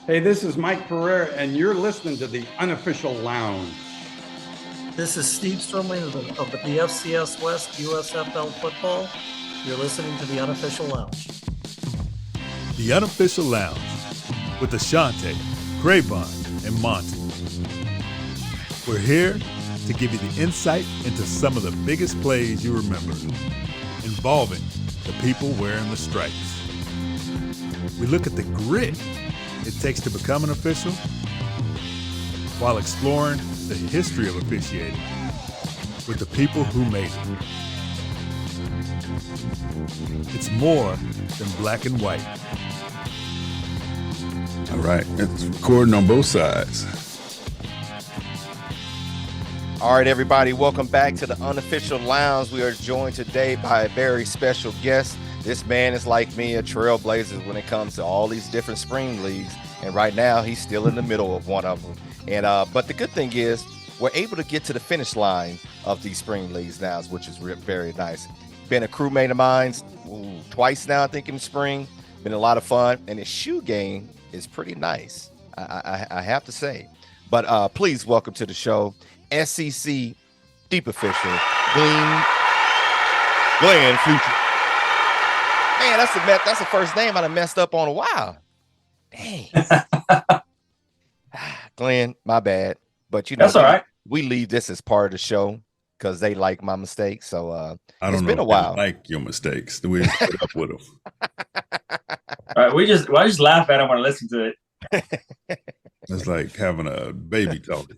Hey, this is Mike Pereira, and you're listening to the Unofficial Lounge. This is Steve Strumling of the FCS West USFL Football. You're listening to the Unofficial Lounge. The Unofficial Lounge with Ashante, Cravon, and Monty. We're here to give you the insight into some of the biggest plays you remember, involving the people wearing the stripes. We look at the grit it takes to become an official while exploring the history of officiating with the people who made it. It's more than black and white. All right, it's recording on both sides. All right, everybody, welcome back to the Unofficial Lounge. We are joined today by a very special guest. This man is like me, a trailblazer when it comes to all these different spring leagues. And right now, he's still in the middle of one of them. And but the good thing is, we're able to get to the finish line of these spring leagues now, which is very nice. Been a crewmate of mine twice now, I think, in the spring. Been a lot of fun. And his shoe game is pretty nice, I have to say. But please welcome to the show, SEC Deep Official, Glen Fucik. Man, that's the first name I done messed up on a while. Dang. Glenn, my bad. But you know, that's all right. We leave this as part of the show because they like my mistakes. So I don't it's know been a while. Like your mistakes. We just put up with them. All right, I just laugh at them when I listen to it. It's like having a baby talking.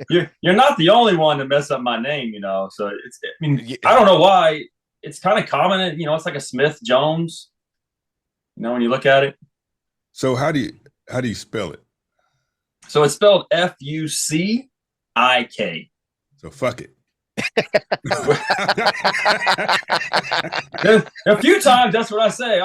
You're not the only one to mess up my name, you know. So I don't know why. It's kind of common, you know. It's like a Smith Jones, you know, when you look at it. So how do you spell it? So it's spelled Fucik. So fuck it. A few times that's what I say.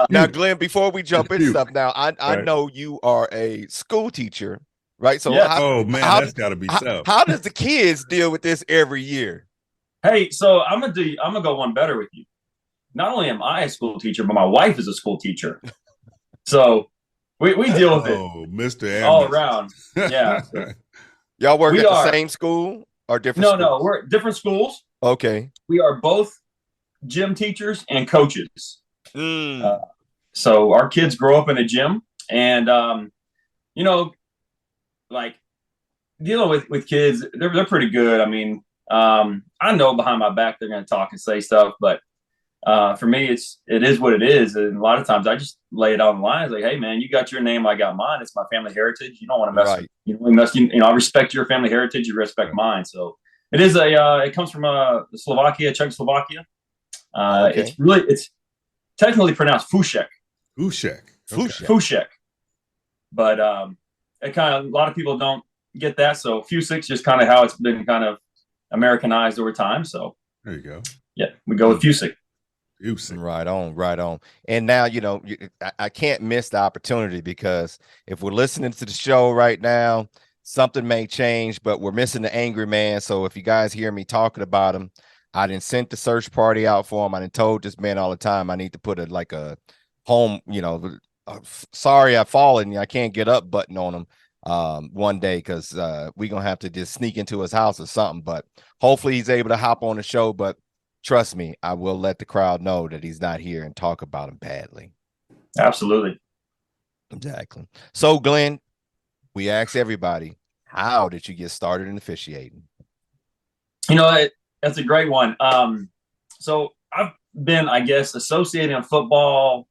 Now, Glenn, before we jump into stuff, now I know you are a school teacher, right? So yeah. That's got to be tough. How does the kids deal with this every year? Hey, so I'm gonna go one better with you. Not only am I a school teacher, but my wife is a school teacher. So we deal with it. Oh, Mr. all around. Yeah. Y'all work at the same school or different schools? No, we're at different schools. Okay. We are both gym teachers and coaches. Mm. So our kids grow up in a gym, and you know, like dealing with kids, they're pretty good. I mean, I know behind my back they're going to talk and say stuff, but for me, it is what it is. And a lot of times I just lay it out on the line. It's like, hey man, you got your name, I got mine. It's my family heritage. You don't want to mess. Right. You don't want to mess. You know, I respect your family heritage. You respect mine. So it is it comes from Czechoslovakia. Okay. It's technically pronounced Fucik. Fucik. But it kind of, a lot of people don't get that. So Fucik's just kind of how it's been kind of Americanized over time. So there you go. Yeah, we go with Fucik. Right on. And now, you know, I can't miss the opportunity, because if we're listening to the show right now, something may change, but we're missing the angry man. So if you guys hear me talking about him, I didn't send the search party out for him. I didn't told this man all the time I need to put a home, you know, sorry I've fallen, I can't get up button on him one day, because we're going to have to just sneak into his house or something. But hopefully he's able to hop on the show. But trust me, I will let the crowd know that he's not here and talk about him badly. Absolutely. Exactly. So, Glenn, we ask everybody, how did you get started in officiating? You know, that's a great one. So I've been, I guess, associated in football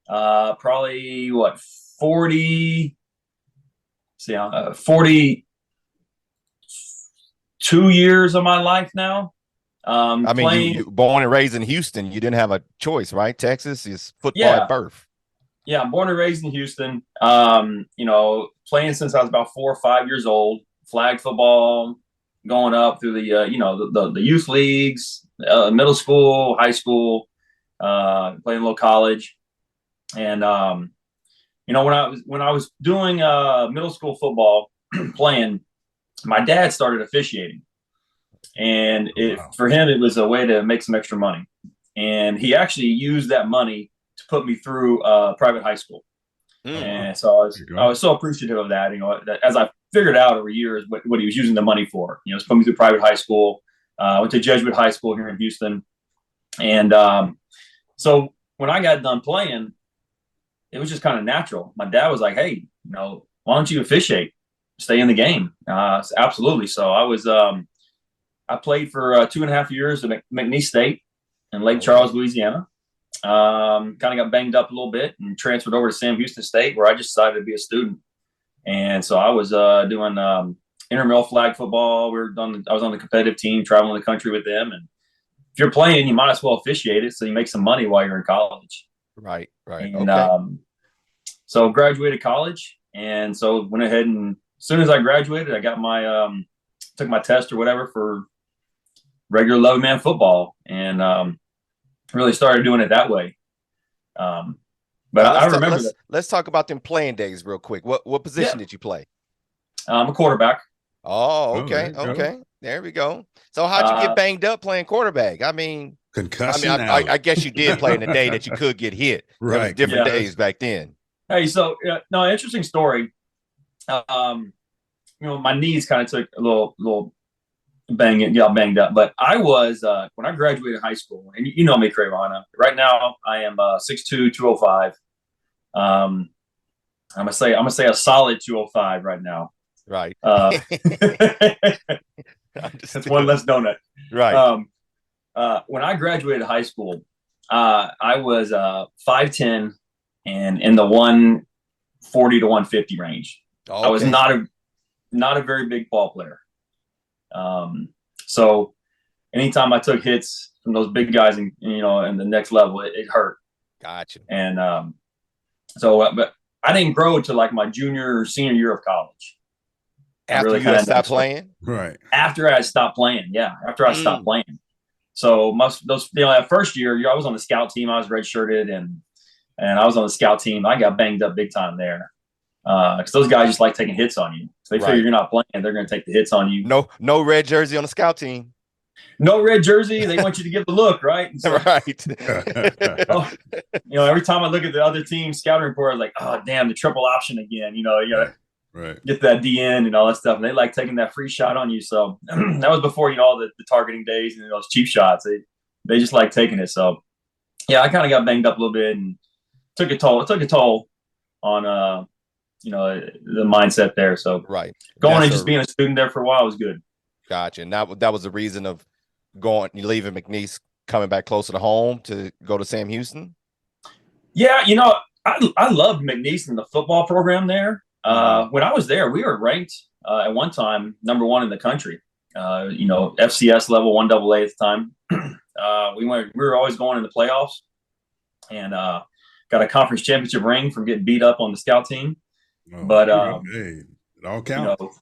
probably 42 years of my life now. I mean, you born and raised in Houston. You didn't have a choice, right? Texas is football at birth. Yeah, I'm born and raised in Houston. You know, playing since I was about 4 or 5 years old. Flag football, going up through the youth leagues, middle school, high school, playing a little college, and you know, when I was doing middle school football, playing, my dad started officiating. and for him it was a way to make some extra money. And he actually used that money to put me through private high school. And so I was so appreciative of that. That as I figured out over years what he was using the money for. It's put me through private high school. Went to Jesuit high school here in Houston, and so when I got done playing, it was just kind of natural. My dad was like, "Hey, why don't you officiate? Stay in the game." Absolutely. So I played for 2.5 years at McNeese State in Lake Charles, Louisiana. Kind of got banged up a little bit and transferred over to Sam Houston State, where I just decided to be a student. And so I was doing intramural flag football. I was on the competitive team, traveling the country with them. And if you're playing, you might as well officiate it so you make some money while you're in college. Right. And so graduated college, and so went ahead and as soon as I graduated, I got my took my test or whatever for regular 11-man football, and really started doing it that way. But I remember let's talk about them playing days real quick. What position did you play? I'm a quarterback. Oh, okay. There we go. So how'd you get banged up playing quarterback? I mean, concussion. I guess you did play in the day that you could get hit. Right. There was different days back then. Hey, so no, interesting story. My knees kind of took a little got banged up. But I was when I graduated high school, and you know me, Cravana. Right now, I am 6'2", 205. I'm gonna say a solid 205 right now. Right. That's one less donut. Right. When I graduated high school, I was 5'10" and in the 140 to 150 range. Okay. I was not a very big ball player. So anytime I took hits from those big guys and the next level, it hurt. Gotcha. And but I didn't grow to like my junior or senior year of college. After you stopped playing? Right. After I stopped playing, yeah. After I stopped playing. So that first year, I was on the scout team. I was redshirted, and I was on the scout team. I got banged up big time there. Because those guys just like taking hits on you. So they figure you're not playing, they're going to take the hits on you. No red jersey on the scout team. No red jersey. They want you to give the look, right? And so, right. Every time I look at the other team scouting report, I was like, oh, damn, the triple option again. You got to get that DN and all that stuff. And they like taking that free shot on you. So that was before, all the targeting days and those cheap shots. They just like taking it. So, yeah, I kind of got banged up a little bit and took a toll. It took a toll on the mindset there. So going and just being a student there for a while was good. Gotcha. And that was the reason of leaving McNeese, coming back closer to home to go to Sam Houston. Yeah, I loved McNeese and the football program there. When I was there, we were ranked at one time #1 in the country. FCS level 1AA at the time. We were always going in the playoffs, and got a conference championship ring from getting beat up on the scout team. But it all counts.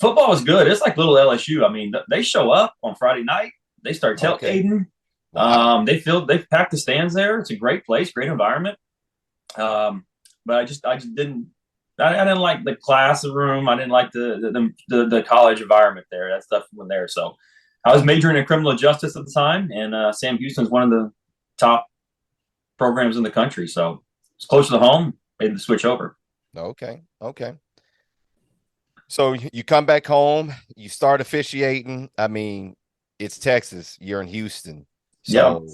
Football was good. It's like little LSU. I mean, they show up on Friday night. They start tailgating. Wow. They pack the stands there. It's a great place, great environment. But I just didn't. I didn't like the classroom. I didn't like the college environment there. That stuff went there. So I was majoring in criminal justice at the time, and Sam Houston's one of the top programs in the country. So it's close to home. Made the switch over. Okay. So you come back home, you start officiating. I mean, it's Texas. You're in Houston. So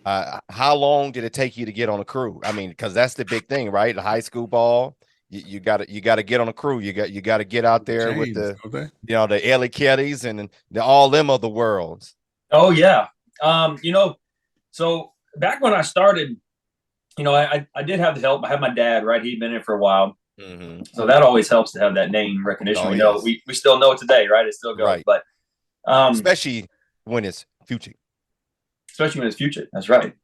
how long did it take you to get on a crew? I mean, because that's the big thing, right? The high school ball, you got to get on a crew. You got to get out there with the the Ellie Kellys and all them of the worlds. Oh yeah. So back when I started, I did have the help. I had my dad, right? He'd been in it for a while. Mm-hmm. So that always helps to have that name recognition. We still know it today, right? It still goes, right. But especially when it's Fucik. That's right.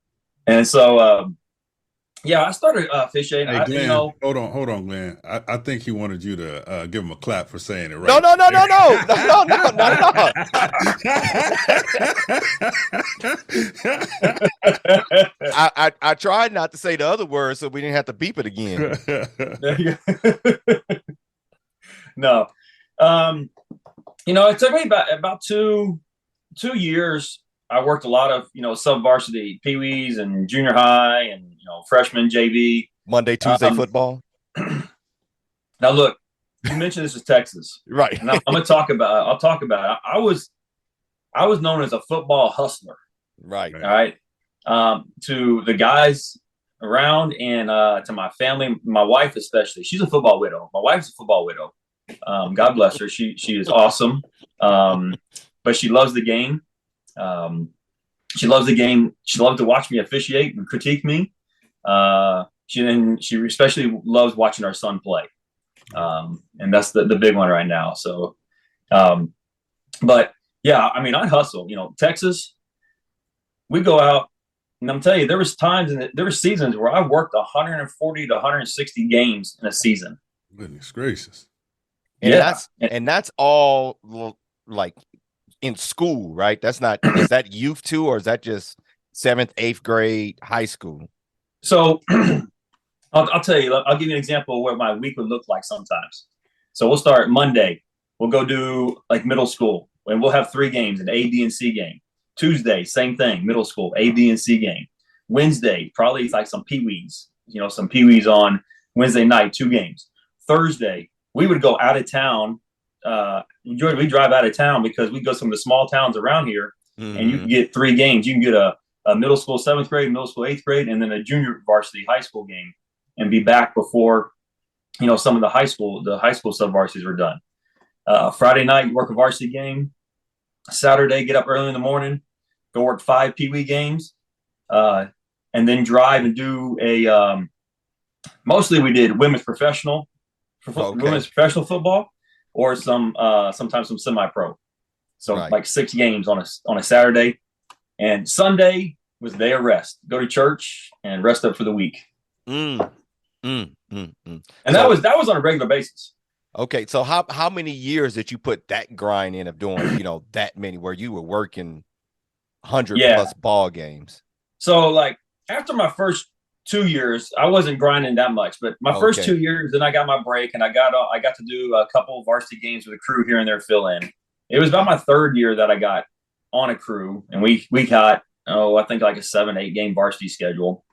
And so I started fishing. Hey, Glenn, hold on, Glenn. I think he wanted you to give him a clap for saying it right. No. I tried not to say the other word so we didn't have to beep it again. No. It took me about two years. I worked a lot of, sub varsity Pee Wees and junior high and, freshman JV. Monday, Tuesday football. Now, look, you mentioned this is Texas. Right. And I'll talk about it. I was known as a football hustler. Right. All right. To the guys around and to my family, my wife especially. She's a football widow. My wife's a football widow. God bless her. She is awesome. But she loves the game. She loves the game. She loves to watch me officiate and critique me. She especially loves watching our son play. And that's the big one right now. So, but yeah, I mean, I hustle. Texas, we go out, and I'm telling you, there were seasons where I worked 140 to 160 games in a season. Goodness gracious. And that's all like in school, right? That's not, is that youth too, or is that just 7th, 8th grade, high school? So I'll tell you, I'll give you an example of what my week would look like sometimes. So we'll start Monday. We'll go do like middle school, and we'll have 3 games, an A, B, and C game. Tuesday, same thing, middle school, A, B, and C game. Wednesday, probably like some Pee-wees, some Pee-wees on Wednesday night, 2 games. Thursday, we would go out of town. We drive out of town because we go to some of the small towns around here, and you can get 3 games. You can get a middle school 7th grade, middle school 8th grade, and then a junior varsity high school game, and be back before some of the high school sub varsities were done. Friday night, you work a varsity game. Saturday, get up early in the morning, go work 5 Pee-wee games, and then drive and do mostly we did women's professional football, or sometimes some semi-pro. So like 6 games on a Saturday, and Sunday was day of rest. Go to church and rest up for the week. And that was on a regular basis. Okay, so how many years did you put that grind in of doing that many, where you were working 100 plus ball games? So like after my first 2 years, I wasn't grinding that much, but my first 2 years, then I got my break, and I got to do a couple of varsity games with a crew here and there, fill in. It was about my 3rd year that I got on a crew, and we got I think like a 7-8 game varsity schedule,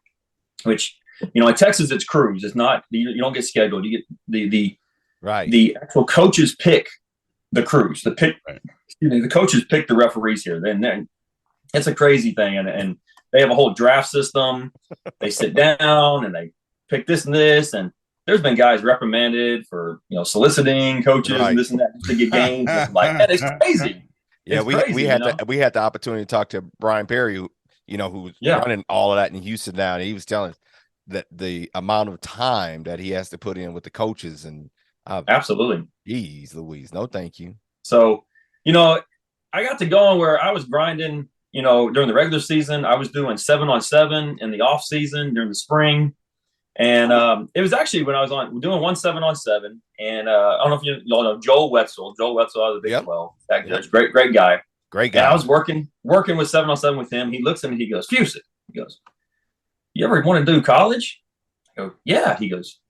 which in Texas it's crews. It's not, you don't get scheduled. You get the actual coaches pick the crews. The coaches pick the referees here. Then it's a crazy thing, and they have a whole draft system. They sit down and they pick this and this, and there's been guys reprimanded for soliciting coaches and this and that to get games. And it's crazy. Yeah, we had the opportunity to talk to Brian Perry, who's running all of that in Houston now, and he was telling us that the amount of time that he has to put in with the coaches, and absolutely, geez Louise, no thank you. So I got to going where I was grinding. During the regular season, I was doing 7-on-7 in the off season during the spring. And it was actually when I was doing 1 7-on-7, and I don't know if you all know Joel Wetzel. Joel Wetzel out of the Big 12. That judge, great guy. Great guy. And I was working with 7-on-7 with him. He looks at me, he goes, Fucik. He goes, "You ever want to do college?" I go, "Yeah." He goes,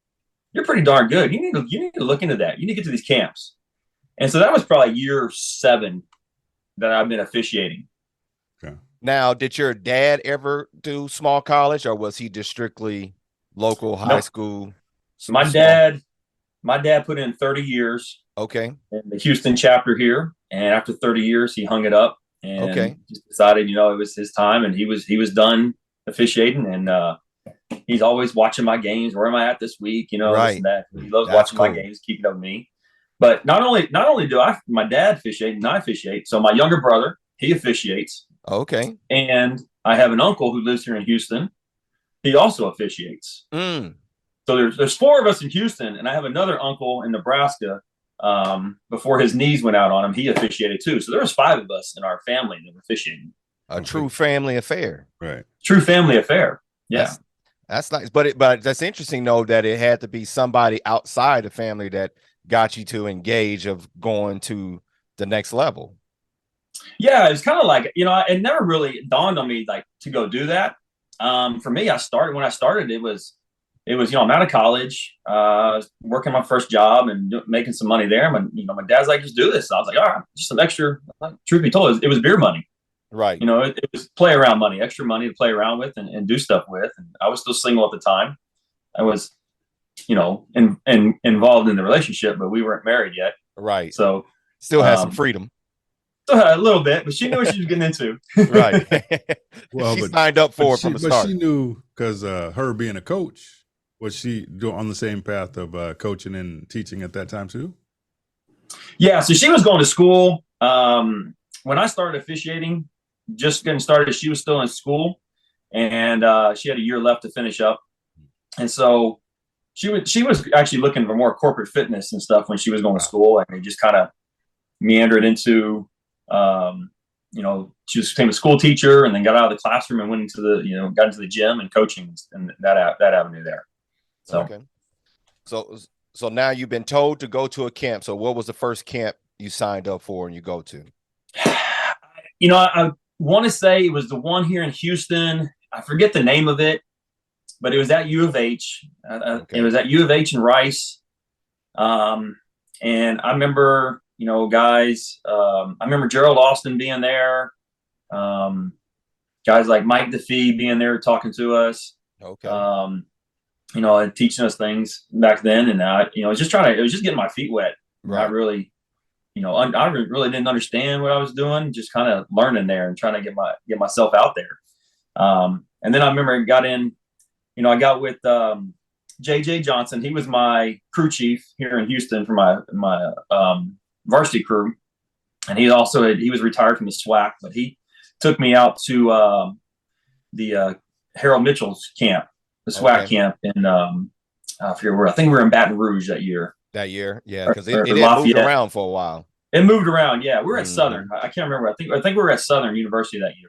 "You're pretty darn good. You need to look into that. You need to get to these camps." And so that was probably year 7 that I've been officiating. Okay. Now, did your dad ever do small college, or was he just strictly local high school? My dad put in 30 years. Okay. In the Houston chapter here, and after 30 years, he hung it up and just decided, it was his time, and he was done officiating, and he's always watching my games. Where am I at this week? This and that. He loves watching my games, keeping up with me. But not only do my dad officiate and I officiate. So my younger brother, he officiates. Okay. And I have an uncle who lives here in Houston. He also officiates. So there's 4 of us in Houston, and I have another uncle in Nebraska. Before his knees went out on him, he officiated too. So there was 5 of us in our family that were officiating. A true family affair. Right. True family affair. Yeah. That's nice. But that's interesting though, that it had to be somebody outside the family that got you to engage of going to the next level. Yeah, it's kind of like, it never really dawned on me like to go do that. For me, when I started, it was it was, I'm out of college, working my first job and making some money there. My dad's like, just do this. So I was like, all right, just some extra. Like, truth be told, it was beer money. Right. It was play around money, extra money to play around with and do stuff with. And I was still single at the time. I was, involved in the relationship, but we weren't married yet. Right. So still had some freedom. Still had a little bit, but she knew what she was getting into. Right. Well, she signed up for it from the start. But she knew, because her being a coach, was she on the same path of coaching and teaching at that time too? Yeah, so she was going to school. When I started officiating, just getting started, she was still in school, and she had a year left to finish up. And so she was actually looking for more corporate fitness and stuff when she was going to school, and it just kind of meandered into, she became a school teacher, and then got out of the classroom and went into got into the gym and coaching and that avenue there. So, okay. So now you've been told to go to a camp. So what was the first camp you signed up for and you go to? I want to say it was the one here in Houston. I forget the name of it, but it was at U of H. Okay. It was at U of H and Rice. And I remember, guys, I remember Gerald Austin being there. Guys like Mike DeFee being there talking to us. Okay. And teaching us things back then. And it was just getting my feet wet. Right. Not really, I really didn't understand what I was doing, just kind of learning there and trying to get myself out there. And then I remember I got in, I got with JJ Johnson. He was my crew chief here in Houston for my varsity crew. And he was retired from the SWAC, but he took me out to the Harold Mitchell's camp, the SWAC camp in, I forget where. I think we were in Baton Rouge that year. Yeah, because it moved around for a while. It moved around, yeah. We were at Southern. I can't remember. I think we were at Southern University that year.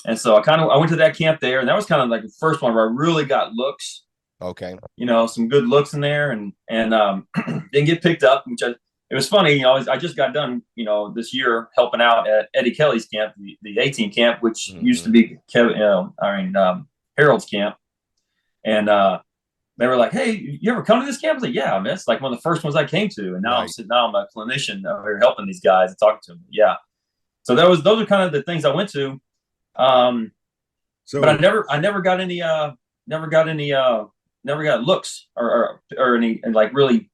And so I went to that camp there, and that was kind of like the first one where I really got looks. Okay. Some good looks in there, and didn't get picked up, it was funny. I just got done, this year helping out at Eddie Kelly's camp, the 18 camp, which used to be Harold's camp. And they were like, "Hey, you ever come to this camp?" I was like, "Yeah, man, it's like one of the first ones I came to." And now I'm a clinician over here helping these guys and talking to them. Yeah. So those are kind of the things I went to. But I never got any looks or any like really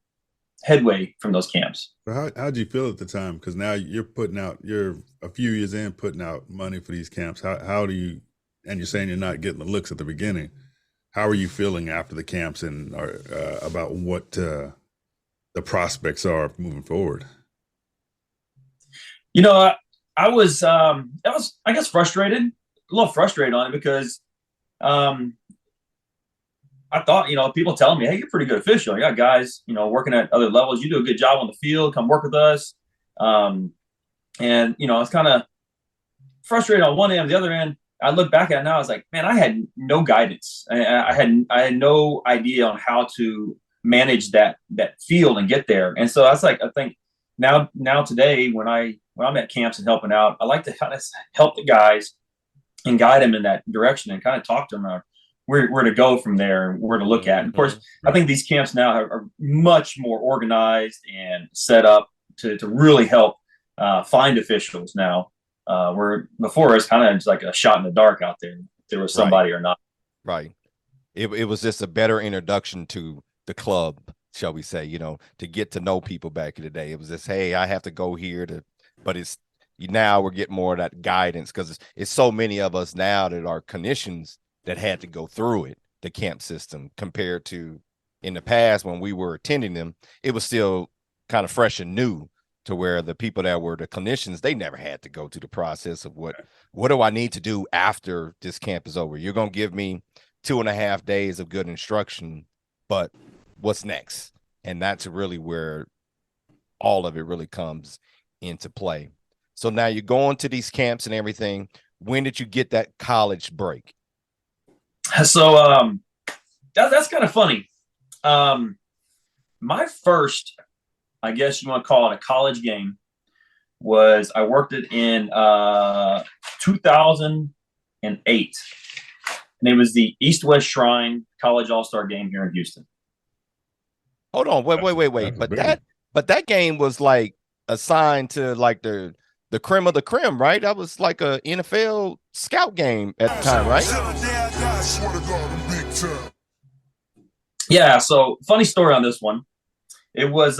headway from those camps. How'd you feel at the time? Because now you're a few years in, putting out money for these camps. How do you, and you're saying you're not getting the looks at the beginning. How are you feeling after the camps and about what the prospects are moving forward? I was, I guess, frustrated, a little frustrated on it because I thought, people telling me, "Hey, you're a pretty good official. You got guys, working at other levels. You do a good job on the field. Come work with us." And, I was kind of frustrated on one end. On the other end, I look back at it now, I was like, man, I had no guidance. I had no idea on how to manage that field and get there. And so that's like, I think now today, when I'm at camps and helping out, I like to kind of help the guys and guide them in that direction and kind of talk to them where to go from there and where to look at. And of course, I think these camps now are much more organized and set up to really help find officials now. Where before it's kind of just like a shot in the dark out there, if there was somebody or not. Right. It was just a better introduction to the club, shall we say, to get to know people back in the day. It was just, hey, I have to go here but it's now we're getting more of that guidance because it's so many of us now that are clinicians that had to go through it, the camp system, compared to in the past when we were attending them, it was still kind of fresh and new. To where the people that were the clinicians, they never had to go through the process of what do I need to do after this camp is over? You're going to give me 2.5 days of good instruction, but what's next? And that's really where all of it really comes into play. So now you're going to these camps and everything. When did you get that college break? So that's kind of funny. My first, I guess you want to call it a college game, was I worked it in 2008. and it was the East-West Shrine College All-Star Game here in Houston. Hold on, wait. But that game was like assigned to like the creme of the creme, right? That was like a NFL scout game at the time, right? Yeah. So funny story on this one. It was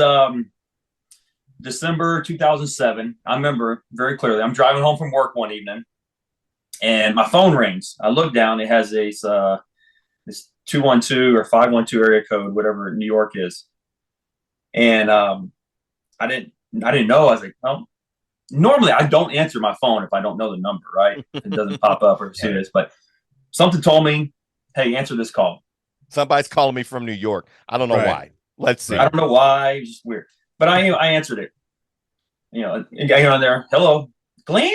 December 2007. I remember very clearly. I'm driving home from work one evening, and my phone rings. I look down. It has this 212 or 512 area code, whatever New York is. And I didn't know. I was like, well, normally I don't answer my phone if I don't know the number, right? It doesn't pop up or see this, but something told me, hey, answer this call. Somebody's calling me from New York. I don't know why. Let's see. I don't know why. It's just weird. But I answered it. You know, a guy on there, hello, Glenn?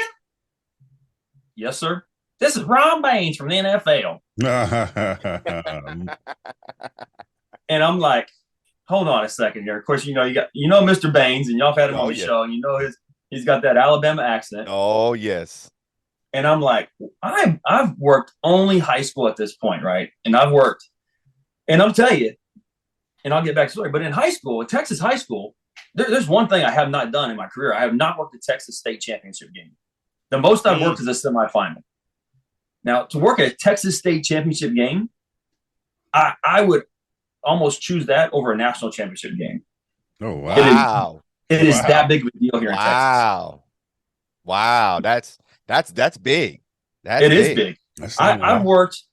Yes, sir. This is Ron Baines from the NFL. And I'm like, hold on a second here. Of course, you know Mr. Baines, and y'all have had him on the show, and you know he's got that Alabama accent. Oh, yes. And I'm like, I've worked only high school at this point, right? And I've worked, and I'll tell you, and I'll get back to the story, but in high school, at Texas high school, there's one thing I have not done in my career. I have not worked a Texas state championship game. The most I've worked is a semifinal. Now, to work at a Texas state championship game, I would almost choose that over a national championship game. Oh, wow. It is that big of a deal here in Texas. Wow. That's big. It is big. I've worked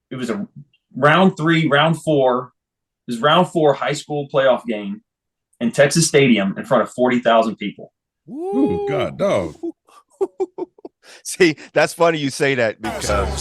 it was a round 4 high school playoff game in Texas Stadium in front of 40,000 people. Ooh, God, dog. See, that's funny you say that, because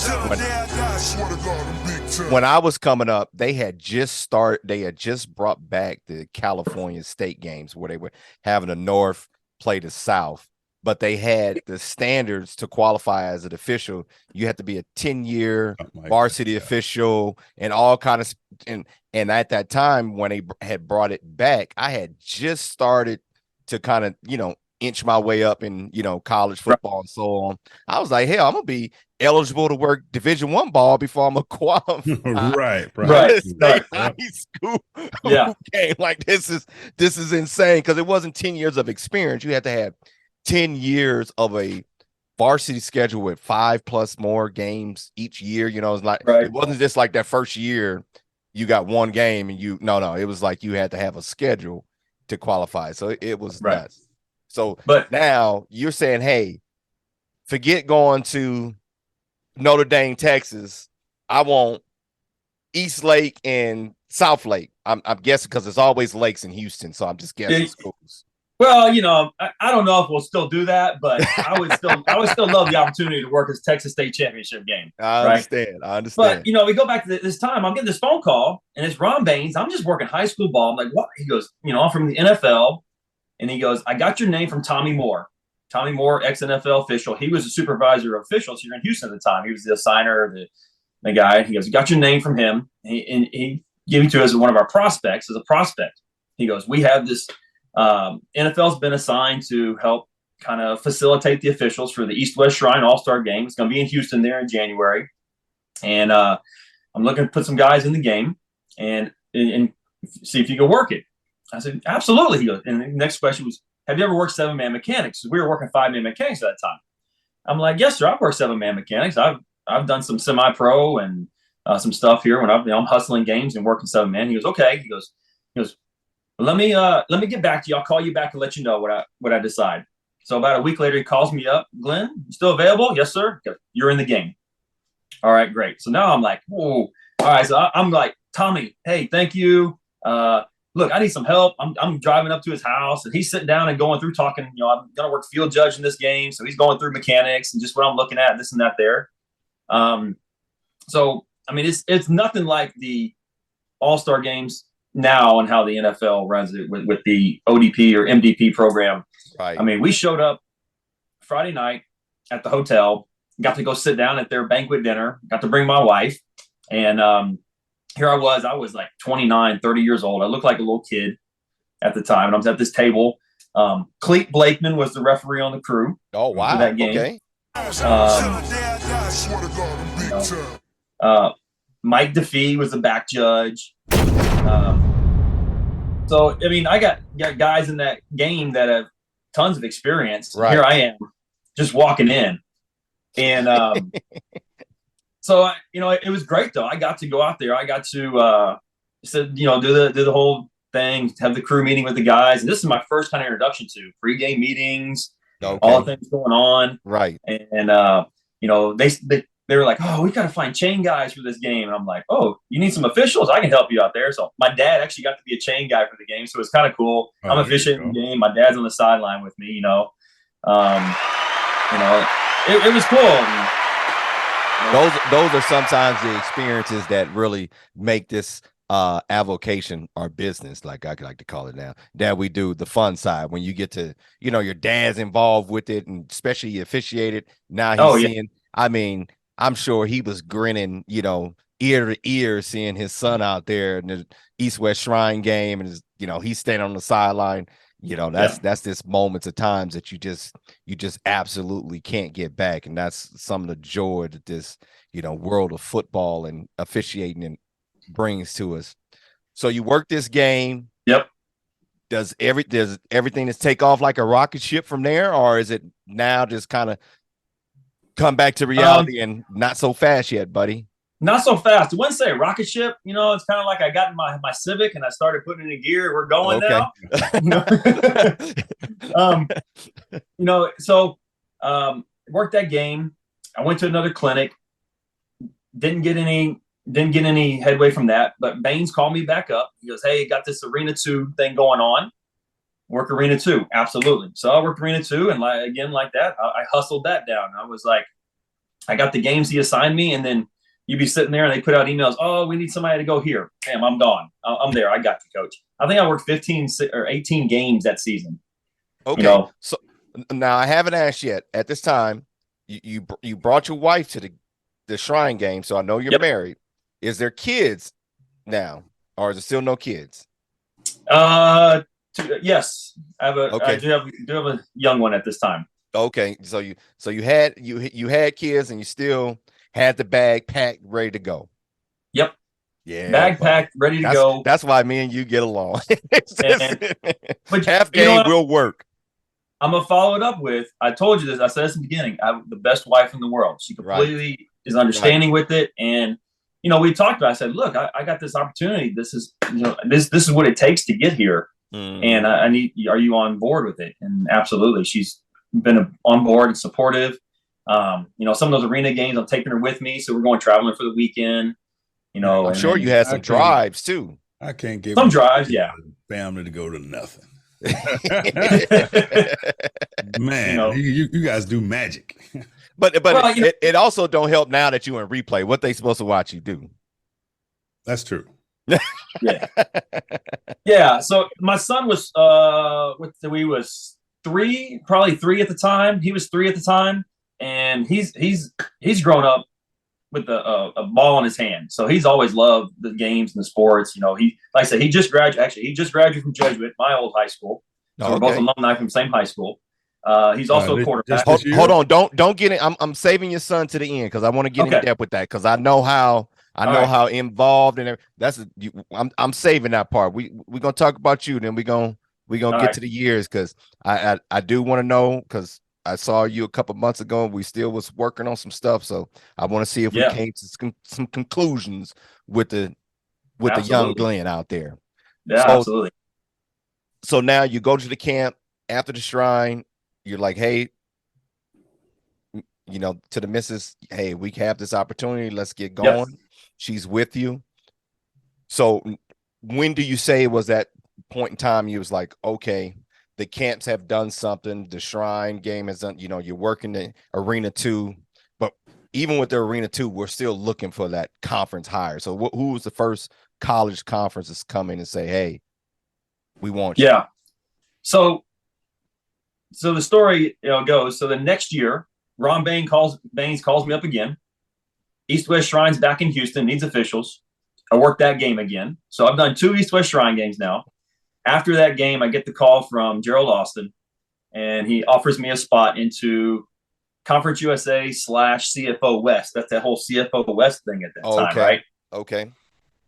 when I was coming up, they had just brought back the California state games where they were having the North play the South, but they had the standards to qualify as an official. You had to be a 10-year varsity official and all kind of, and at that time when they had brought it back, I had just started to kind of, inch my way up in, college football and so on. I was like, hell, I'm gonna be eligible to work Division I ball before I'm a qualify. Right. High school game. Like this is insane, because it wasn't 10 years of experience. You had to have 10 years of a varsity schedule with 5+ more games each year. It's like It wasn't just like that first year you got one game and it was like you had to have a schedule to qualify. So it was nuts. So, but now you're saying, hey, forget going to Notre Dame, Texas. I want East Lake and South Lake. I'm guessing because there's always lakes in Houston, so I'm just guessing schools. Well, I don't know if we'll still do that, but I would still love the opportunity to work as Texas State Championship game. I understand. But we go back to this time. I'm getting this phone call, and it's Ron Baines. I'm just working high school ball. I'm like, what? He goes, I'm from the NFL. And he goes, I got your name from Tommy Moore. Tommy Moore, ex-NFL official. He was a supervisor of officials here in Houston at the time. He was the assigner, the guy. He goes, got your name from him. And he gave it to us as one of our prospects, as a prospect. He goes, we have this NFL's been assigned to help kind of facilitate the officials for the East-West Shrine All-Star Game. It's going to be in Houston there in January. And I'm looking to put some guys in the game and see if you can work it. I said, absolutely. He goes, and the next question was, have you ever worked 7-man mechanics? We were working 5-man mechanics at that time. I'm like, yes, sir. I've worked 7-man mechanics. I've done some semi-pro and some stuff here when I'm hustling games and working 7-man. He goes, okay. He goes, well, let me get back to you. I'll call you back and let you know what I decide. So about a week later, he calls me up. Glenn, you still available? Yes, sir. Goes, you're in the game. All right, great. So now I'm like, whoa. All right. So I'm like, Tommy, hey, thank you. Look, I need some help. I'm driving up to his house, and he's sitting down and going through talking. I'm going to work field judge in this game, so he's going through mechanics and just what I'm looking at, this and that there. So I mean, it's nothing like the All-Star games now and how the NFL runs it with the ODP or MDP program. Right. I mean, we showed up Friday night at the hotel, got to go sit down at their banquet dinner, got to bring my wife, and here I was like 29, 30 years old. I looked like a little kid at the time. And I was at this table. Cleet Blakeman was the referee on the crew. Oh, wow. For that game. Okay. Mike DeFee was the back judge. So I mean, I got guys in that game that have tons of experience. Right. Here I am, just walking in, and so it was great though. I got to go out there. I got to do the whole thing, have the crew meeting with the guys, and this is my first kind of introduction to pregame meetings, all the things going on. Right. And they were like, oh, we got to find chain guys for this game. And I'm like, oh, you need some officials? I can help you out there. So my dad actually got to be a chain guy for the game. So it's kind of cool. I'm officiating the game. My dad's on the sideline with me, it was cool. Those are sometimes the experiences that really make this avocation or business, like I like to call it now, that we do the fun side when you get to, your dad's involved with it, and especially you officiated. Now he's seeing, I mean, I'm sure he was grinning, ear to ear, seeing his son out there in the East-West Shrine game, and he's standing on the sideline. That's this moments of times that you just absolutely can't get back, and that's some of the joy that this world of football and officiating and brings to us. So you work this game. Yep. Does everything just take off like a rocket ship from there, or is it now just kind of come back to reality and not so fast yet, buddy? Not so fast. I wouldn't say a rocket ship. It's kind of like I got in my Civic and I started putting it in gear. We're going now. So worked that game. I went to another clinic. Didn't get any headway from that. But Baines called me back up. He goes, hey, got this Arena 2 thing going on. Work Arena 2. Absolutely. So I worked Arena 2, and like that, I hustled that down. I was like, I got the games he assigned me, and then you'd be sitting there and they put out emails. Oh, we need somebody to go here. Bam, I'm gone. I'm there. I got you, coach. I think I worked 15 or 18 games that season. Okay. So now I haven't asked yet. At this time, you brought your wife to the Shrine game, so I know you're married. Is there kids now, or is there still no kids? Yes, I do have a young one at this time. Okay, so you had kids, and you still had the bag packed, ready to go. Yep. Yeah. Bag packed, ready to go. That's why me and you get along. But half game will work. I'm gonna follow it up with. I told you this. I said this in the beginning. I have the best wife in the world. She completely is understanding with it, and we talked about it. I said, look, I got this opportunity. This is this is what it takes to get here. And I need. Are you on board with it? And absolutely, she's been on board and supportive. Some of those arena games, I'm taking her with me, so we're going traveling for the weekend. I'm sure you had some drives too. I can't give some drives, family to go to nothing. Man, you guys do magic. But it also don't help now that you in replay. What they supposed to watch you do? That's true. Yeah. So my son was he was probably three at the time. He was 3 at the time, and he's grown up with a ball in his hand. So he's always loved the games and the sports. He, like I said, he just graduated from Jesuit, my old high school. So we're both alumni from the same high school. He's also a quarterback. Hold on, don't get it. I'm saving your son to the end because I want to get in depth with that because I know how involved and I'm saving that part. We're gonna talk about you, then we're gonna get to the years because I do want to know because I saw you a couple months ago and we still was working on some stuff. So I want to see if we came to some conclusions with the young Glenn out there. Yeah, absolutely. So now you go to the camp after the Shrine. You're like, hey, to the missus, hey, we have this opportunity. Let's get going. Yes. She's with you. So when do you say was that point in time you was like, okay, the camps have done something. The Shrine game has done, you're working the Arena 2. But even with the Arena 2, we're still looking for that conference hire. So who was the first college conference that's come in and say, hey, we want you? Yeah. So the story goes, so the next year, Ron Baines calls me up again. East-West Shrine's back in Houston, needs officials. I worked that game again. So I've done 2 East-West Shrine games now. After that game, I get the call from Gerald Austin, and he offers me a spot into Conference USA / CFO West. That's that whole CFO West thing at that time, right? Okay.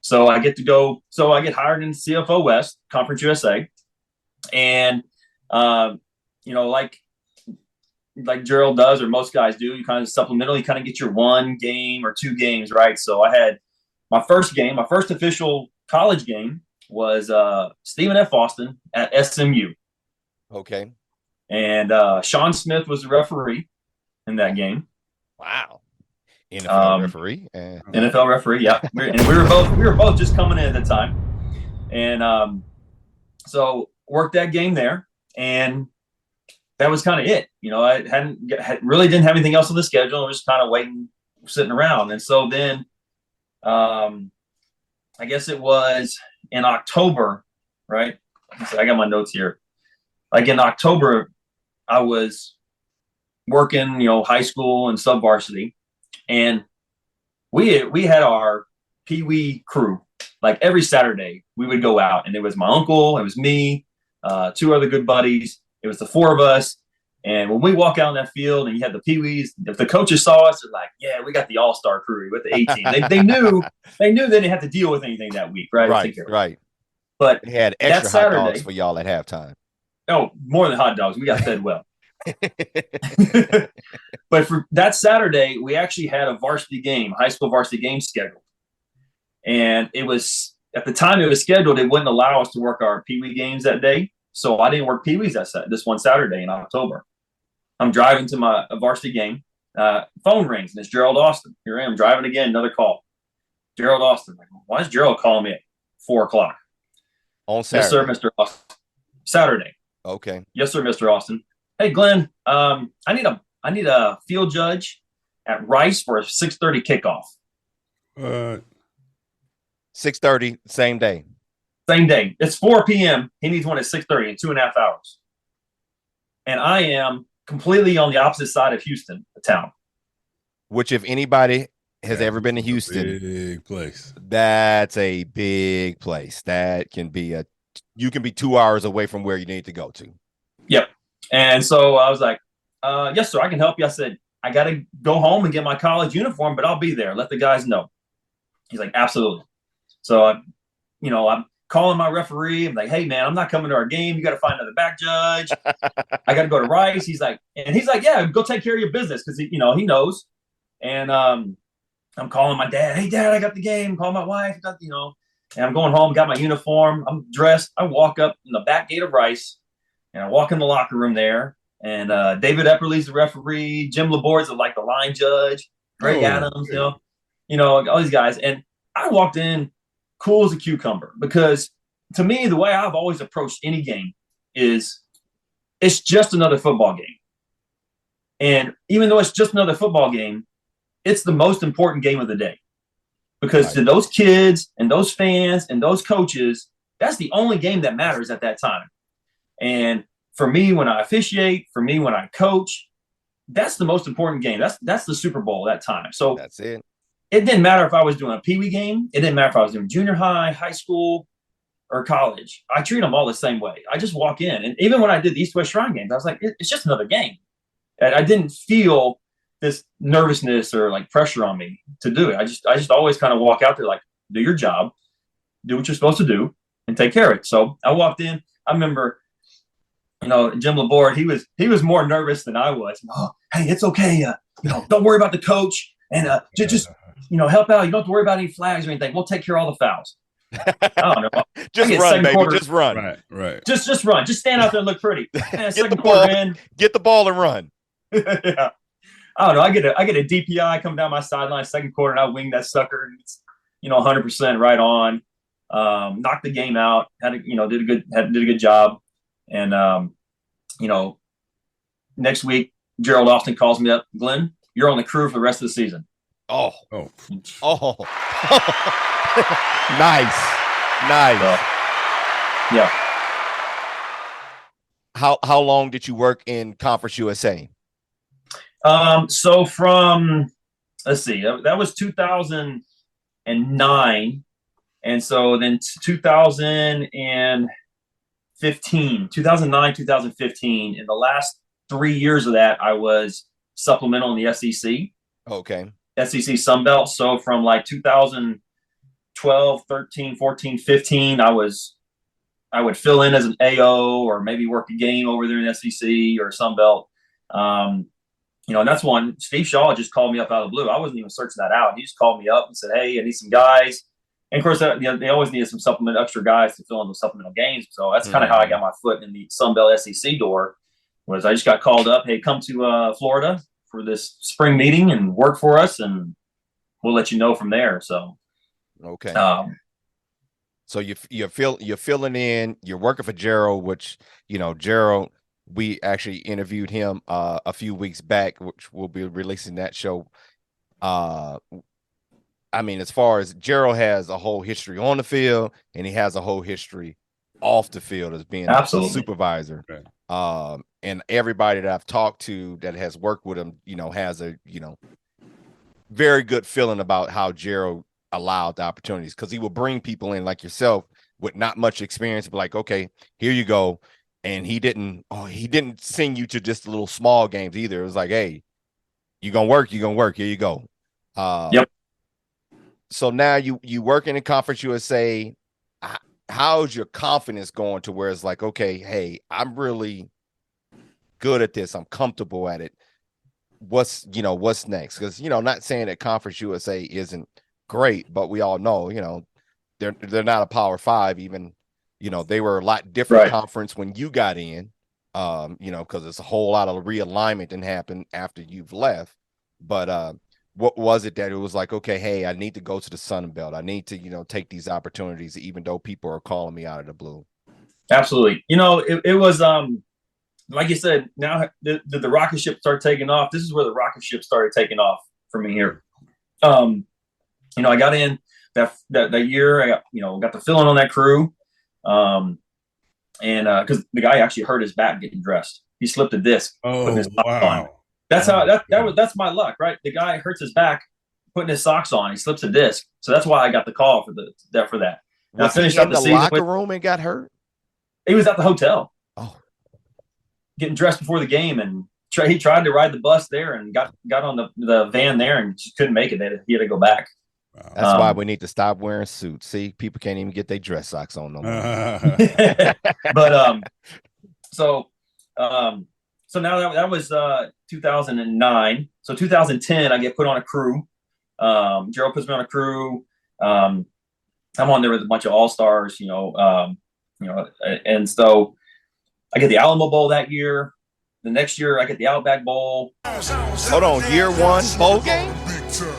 So I get to go. So I get hired in CFO West, Conference USA, and like Gerald does, or most guys do, you kind of supplementally kind of get your 1 game or 2 games, right? So I had my first official college game was Stephen F. Austin at SMU. Okay. And Sean Smith was the referee in that game. Wow. NFL referee. NFL referee, yeah. We were both just coming in at the time. And so worked that game there, and that was kind of it. I really didn't have anything else on the schedule. I was just kind of waiting, sitting around. And so then I guess it was in October, right? So I got my notes here. Like in October, I was working, high school and sub varsity, and we had our Pee Wee crew. Like every Saturday, we would go out, and it was my uncle, it was me, 2 other good buddies. It was the 4 of us. And when we walk out on that field and you had the Pee Wees, if the coaches saw us, they're like, "Yeah, we got the all-star crew with the 18." They knew they didn't have to deal with anything that week, right? Right. But they had extra hot dogs for y'all at halftime. Oh, more than hot dogs. We got fed well. But for that Saturday, we actually had a varsity game, high school varsity game scheduled. And it was, at the time it was scheduled, it wouldn't allow us to work our Pee Wee games that day. So I didn't work Pee Wees this one Saturday in October. I'm driving to my varsity game. Phone rings, and it's Gerald Austin. Here I am driving again, another call. Gerald Austin. Like, why is Gerald calling me at 4:00? On Saturday? Yes, sir, Mr. Austin. Saturday. Okay. Yes, sir, Mr. Austin. Hey, Glenn, I need a field judge at Rice for a 6:30 kickoff. 6:30, same day. Same day. It's 4 p.m. He needs one at 6:30 in 2.5 hours. And I am completely on the opposite side of Houston, the town. Which, if anybody has ever been to Houston, big place. That's a big place. That can be you can be 2 hours away from where you need to go to. Yep. And so I was like, yes, sir, I can help you. I said, I got to go home and get my college uniform, but I'll be there. Let the guys know. He's like, absolutely. So, I'm calling my referee. I'm like, hey, man, I'm not coming to our game. You got to find another back judge. I got to go to Rice. He's like, yeah, go take care of your business, because, he knows. And I'm calling my dad. Hey, Dad, I got the game. Call my wife. And I'm going home, got my uniform. I'm dressed. I walk up in the back gate of Rice, and I walk in the locker room there. And David Epperly's the referee. Jim Laborde's the line judge. Greg Adams, all these guys. And I walked in cool as a cucumber, because to me, the way I've always approached any game is it's just another football game. And even though it's just another football game, it's the most important game of the day, because to those kids and those fans and those coaches, that's the only game that matters at that time. And for me, when I officiate, for me, when I coach, that's the most important game. That's the Super Bowl at that time. So that's it. It didn't matter if I was doing a Pee Wee game. It didn't matter if I was doing junior high, high school, or college. I treat them all the same way. I just walk in. And even when I did the East-West Shrine games, I was like, it's just another game. And I didn't feel this nervousness or pressure on me to do it. I just always kind of walk out there like, do your job, do what you're supposed to do, and take care of it. So I walked in. I remember, Jim Laborde, he was more nervous than I was. Oh, hey, it's okay. Don't worry about the coach, and just help out. You don't have to worry about any flags or anything. We'll take care of all the fouls. I don't know. Just run, baby. Just run. Right. Just run. Just stand out there and look pretty. Get the ball and run. Yeah. I don't know. I get a DPI coming down my sideline second quarter, and I wing that sucker, and it's 100% right on. Knocked the game out. Did a good job. And next week, Gerald Austin calls me up. Glenn, you're on the crew for the rest of the season. Oh. Nice. So, yeah. How long did you work in Conference USA? So from, let's see, that was 2009. And so then 2009, 2015, in the last 3 years of that, I was supplemental in the SEC. Okay. SEC Sun Belt. So from like 2012, 13, 14, 15, I would fill in as an AO or maybe work a game over there in SEC or Sun Belt. And that's one. Steve Shaw just called me up out of the blue. I wasn't even searching that out. He just called me up and said, "Hey, I need some guys." And of course, they always needed some extra guys to fill in those supplemental games. So that's kind of how I got my foot in the Sun Belt SEC door. Was I just got called up? Hey, come to Florida for this spring meeting and work for us, and we'll let you know from there. So, okay. So you're filling in. You're working for Gerald, which Gerald. We actually interviewed him a few weeks back, which we'll be releasing that show. I mean, as far as Gerald has a whole history on the field, and he has a whole history off the field as being a supervisor. Okay. And everybody that I've talked to that has worked with him, has a very good feeling about how Gerald allowed the opportunities, because he will bring people in like yourself with not much experience, but like, okay, here you go. And he didn't send you to just little small games either. It was like, hey, you're gonna work, here you go. Yep. So now you working in Conference USA. How's your confidence going to where it's like, okay, hey, I'm really good at this, I'm comfortable at it. What's next? Because not saying that Conference USA isn't great, but we all know, they're not a Power 5 even. They were a lot different conference when you got in, because it's a whole lot of realignment that happened after you've left. But what was it that it was like, okay, hey, I need to go to the Sun Belt. I need to, take these opportunities, even though people are calling me out of the blue. Absolutely. It was, like you said, now did the rocket ship start taking off? This is where the rocket ship started taking off for me here. I got in that year. I got the fill in on that crew. Because the guy actually hurt his back getting dressed. He slipped a disc. Oh, his socks wow. on. That's that's my luck, right? The guy hurts his back putting his socks on. He slips a disc. So that's why I got the call for that. And I finished up the locker room and got hurt. He was at the hotel. Oh, getting dressed before the game, and he tried to ride the bus there and got on the van there and just couldn't make it. He had to go back. Wow. That's why we need to stop wearing suits. See, people can't even get their dress socks on no more. But so now that was 2009. So 2010, I get put on a crew. Gerald puts me on a crew. I'm on there with a bunch of all-stars, and so I get the Alamo Bowl that year. The next year, I get the Outback Bowl. Hold on, year one bowl game?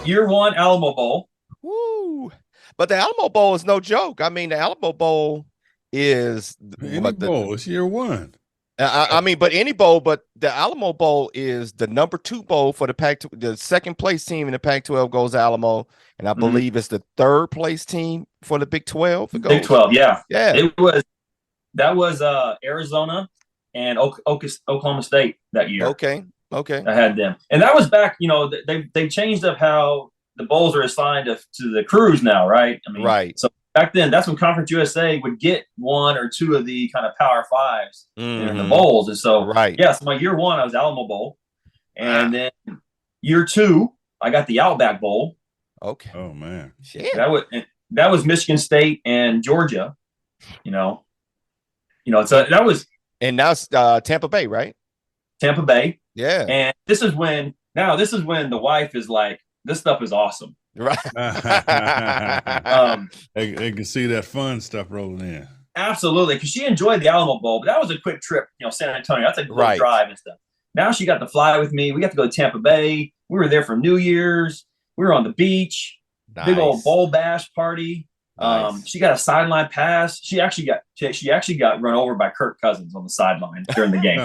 Year one Alamo Bowl. Woo! But the Alamo Bowl is no joke. I mean, the Alamo Bowl is bowl. It's year one. But any bowl, but the Alamo Bowl is the number 2 bowl for the Pac-12. The second place team in the Pac-12 goes Alamo, and I believe it's the third place team for the Big 12. Big 12, yeah. Yeah. That was Arizona and Oklahoma State that year. Okay. I had them, and that was back. They changed up how the bowls are assigned to the crews now, right? I mean, right. So back then, that's when Conference USA would get 1 or 2 of the kind of Power 5s in the bowls. And so, so my year one, I was Alamo Bowl. And then year 2, I got the Outback Bowl. Okay. Oh, man. Shit. That was Michigan State and Georgia, so that was. And now it's Tampa Bay, right? Tampa Bay. Yeah. And this is when the wife is like, this stuff is awesome. Right. They can see that fun stuff rolling in. Absolutely. Because she enjoyed the Alamo Bowl, but that was a quick trip, San Antonio. That's a good drive and stuff. Now she got to fly with me. We got to go to Tampa Bay. We were there for New Year's. We were on the beach. Nice. Big old bowl bash party. Nice. She got a sideline pass. She actually got run over by Kirk Cousins on the sideline during the game.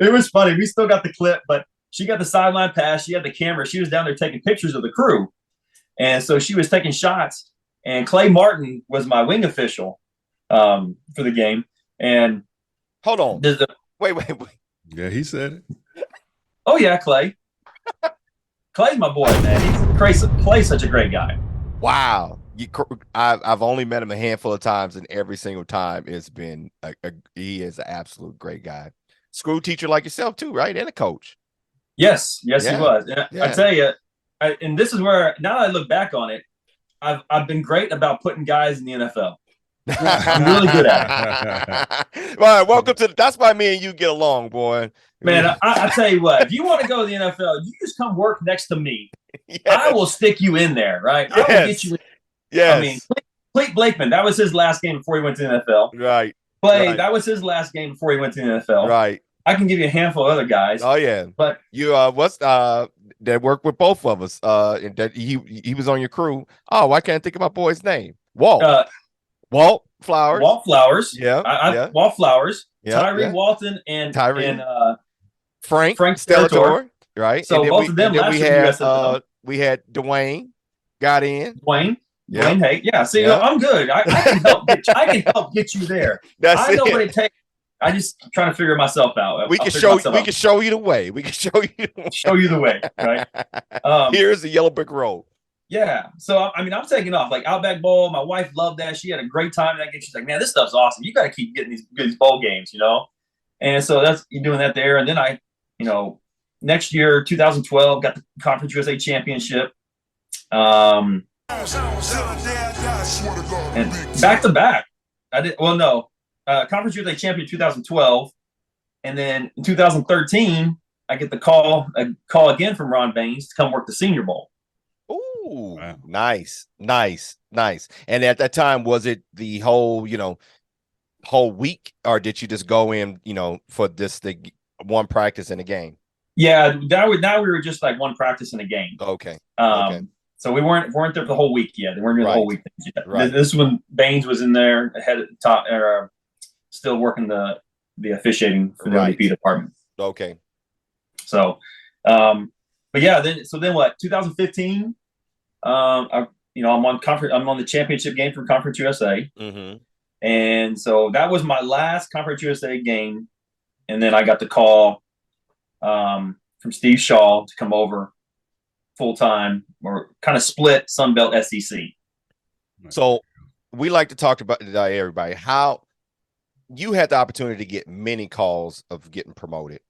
It was funny. We still got the clip, but she got the sideline pass. She had the camera. She was down there taking pictures of the crew. And so she was taking shots. And Clay Martin was my wing official for the game. And hold on. Wait. Yeah, he said it. Oh, yeah, Clay. Clay's my boy, man. Clay's such a great guy. Wow. I've only met him a handful of times, and every single time it's been he is an absolute great guy. school teacher like yourself too, right? And a coach. Yes, he Yeah. was. And Yeah. I tell you, and this is where now that I look back on it, I've been great about putting guys in the NFL. I'm really good at it. Well, welcome to that's why me and you get along, boy. Man, I tell you what, if you want to go to the NFL, you just come work next to me. Yes. I will stick you in there, right? Yes. I will get you in. Yes. I mean, Clayton Blakeman, that was his last game before he went to the NFL. Right. Clay, right. that was his last game before he went to the NFL. Right. I can give you a handful of other guys. Oh yeah. But you that worked with both of us. And that he was on your crew. Oh, I can't think of my boy's name. Walt Flowers. Walt Flowers. Yeah. Walt Flowers. Yeah. Tyree Walton and Frank Stellator. Right. So both of them last year we had Dwayne got in. Dwayne Hay. Yeah. See, I'm good. I can help get you there. I know what it takes. I just trying to figure myself out. We can show you the way. We can show you the way. Right. Here's the yellow brick road. Yeah. So I mean, I'm taking off like Outback Bowl. My wife loved that. She had a great time in that game. She's like, man, this stuff's awesome. You got to keep getting these bowl games, you know. And so you're doing that there. And then next year, 2012, got the Conference USA Championship. And back to back. Conference USA Champion 2012. And then in 2013, I get the call again from Ron Baines to come work the Senior Bowl. Ooh, wow. Nice. And at that time, was it the whole week, or did you just go in, for the one practice in a game? Yeah, now we were just like one practice in a game. Okay. So we weren't there for the whole week yet. They weren't doing the whole week yet. Right. This is when Baines was in there ahead at the top, still working the officiating for the ODP department. Okay. So, but yeah, then what? 2015. I'm on the championship game from Conference USA, and so that was my last Conference USA game, and then I got the call from Steve Shaw to come over full time, or kind of split Sunbelt SEC. So we like to talk about everybody how you had the opportunity to get many calls of getting promoted.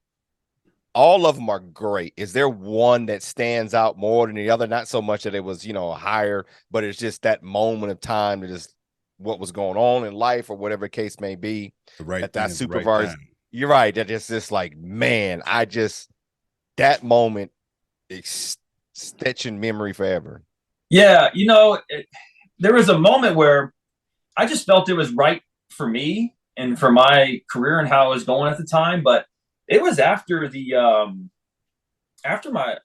All of them are great. Is there one that stands out more than the other? Not so much that it was, higher, but it's just that moment of time that is what was going on in life or whatever case may be. That supervisor, you're right. That it's just like, man, that moment is stitched in memory forever. Yeah. There was a moment where I just felt it was right for me and for my career and how I was going at the time. But it was after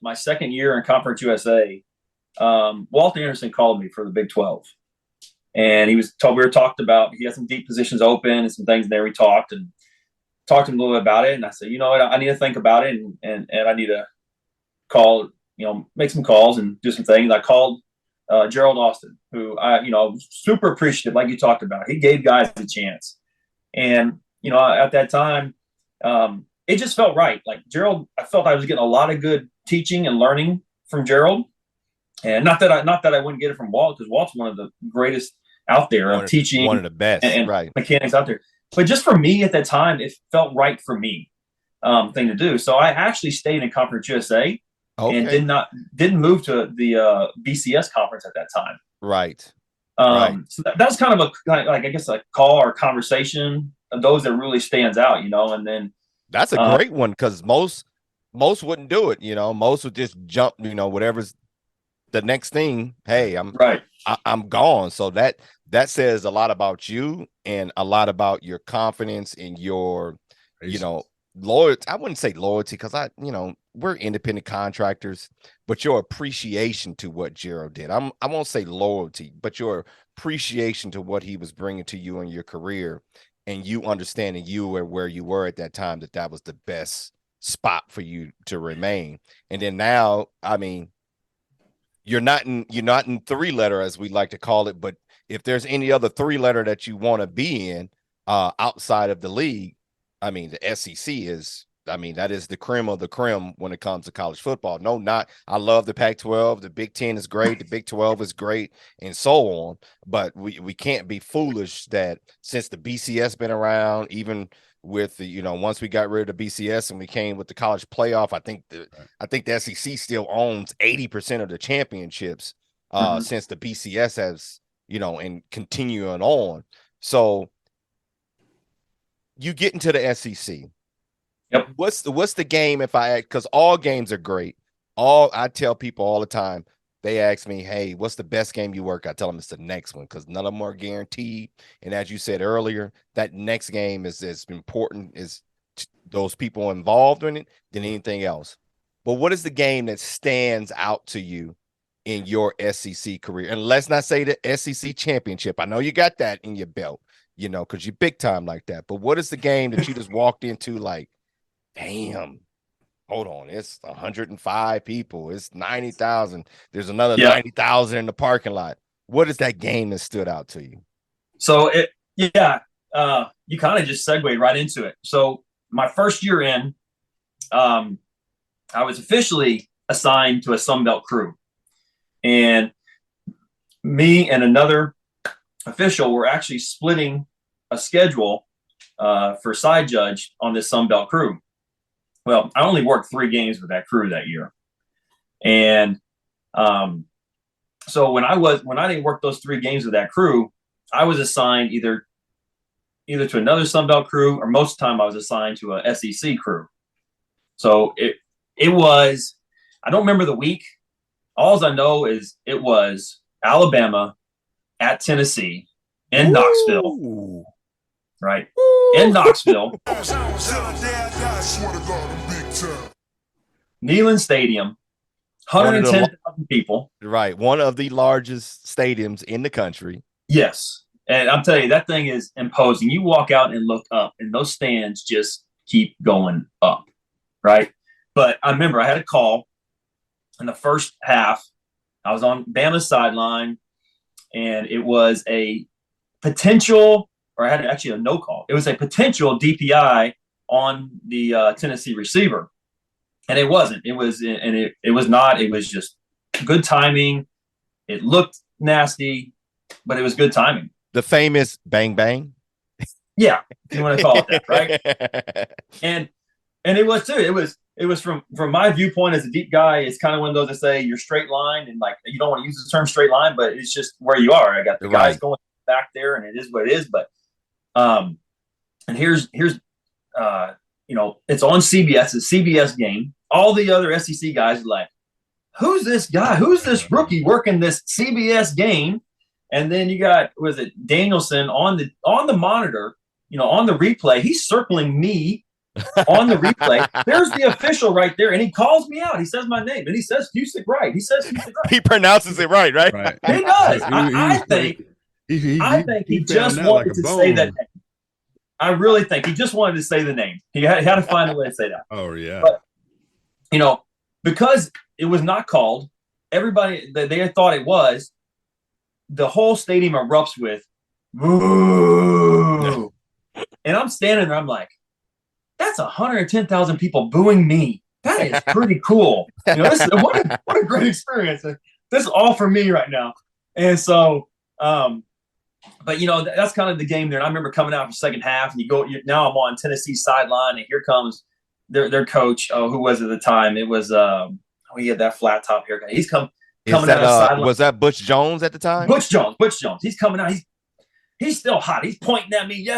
my second year in Conference USA, Walt Anderson called me for the Big 12, and we were talked about. He had some deep positions open and some things there. We talked to him a little bit about it, and I said, you know what, I need to think about it, and I need to call, make some calls and do some things. I called Gerald Austin, who I was super appreciative, like you talked about. He gave guys a chance, and at that time. It just felt right. Like Gerald, I felt I was getting a lot of good teaching and learning from Gerald, and not that I wouldn't get it from Walt, because Walt's one of the greatest out there of teaching, one of the best, and mechanics out there. But just for me at that time, it felt right for me thing to do. So I actually stayed in Conference USA and didn't move to the BCS conference at that time. Right. So that was kind of I guess a call or conversation of those that really stands out, and then. That's a great one, because most wouldn't do it. Most would just jump. Whatever's the next thing. Hey, I'm gone. So that says a lot about you and a lot about your confidence in your, loyalty. I wouldn't say loyalty, because we're independent contractors, but your appreciation to what Gerald did. I won't say loyalty, but your appreciation to what he was bringing to you in your career. And you understanding you were where you were at that time, that was the best spot for you to remain. And then now, I mean, you're not in 3-letter, as we like to call it, but if there's any other 3-letter that you want to be in outside of the league, I mean, the SEC is I mean, that is the creme of the creme when it comes to college football. No, not I love the Pac-12. The Big Ten is great. The Big 12 is great, and so on. But we can't be foolish that since the BCS been around, even with the, once we got rid of the BCS and we came with the college playoff, I think the SEC still owns 80% of the championships since the BCS has, and continuing on. So you get into the SEC. Yep. What's the game because all games are great. I tell people all the time, they ask me, hey, what's the best game you work? I tell them it's the next one because none of them are guaranteed. And as you said earlier, that next game is as important as those people involved in it than anything else. But what is the game that stands out to you in your SEC career? And let's not say the SEC championship. I know you got that in your belt, because you're big time like that. But what is the game that you just walked into like, damn, hold on, it's 105 people, it's 90,000, there's another 90,000 in the parking lot? What is that game that stood out to you? So you kind of just segued right into it. So my first year in, I was officially assigned to a Sunbelt crew, and me and another official were actually splitting a schedule for side judge on this Sunbelt crew. Well, I only worked 3 games with that crew that year. And so when I didn't work those 3 games with that crew, I was assigned either to another Sunbelt crew, or most of the time I was assigned to a SEC crew. So it was, I don't remember the week. All I know is it was Alabama at Tennessee in Knoxville. Right. In Knoxville. Neyland Stadium, 110,000 people. Right. One of the largest stadiums in the country. Yes. And I'm telling you, that thing is imposing. You walk out and look up, and those stands just keep going up. Right. But I remember I had a call in the first half. I was on Bama's sideline, and it was a potential, or I had actually a no call. It was a potential DPI on the Tennessee receiver. And it wasn't. It was not. It was just good timing. It looked nasty, but it was good timing. The famous bang bang. Yeah, if you want to call it that, right? And it was too. It was from my viewpoint as a deep guy. It's kind of one of those that say you're straight line, and like you don't want to use the term straight line, but it's just where you are. I got the guys going back there, and it is what it is. But and here's it's on CBS. It's a CBS game. All the other SEC guys are like, who's this guy? Who's this rookie working this CBS game? And then you got, was it Danielson on the monitor, on the replay. He's circling me on the replay. There's the official right there, and he calls me out. He says my name, and he says Fucik right. He says Fucik right. He pronounces it right. He does. I think he just wanted to say that name. I really think he just wanted to say the name. He had to find a way to say that. Oh, yeah. But, because it was not called, everybody, they thought it was, the whole stadium erupts with, boo. And I'm standing there, I'm like, that's 110,000 people booing me. That is pretty cool. This is, what a great experience. This is all for me right now. And so, but that's kind of the game there. And I remember coming out for the second half, and now I'm on Tennessee's sideline, and here comes their coach. Oh, who was it at the time? It was he had that flat top haircut. He's coming out of the sideline. Was that Butch Jones at the time? Butch Jones. He's coming out. He's still hot. He's pointing at me.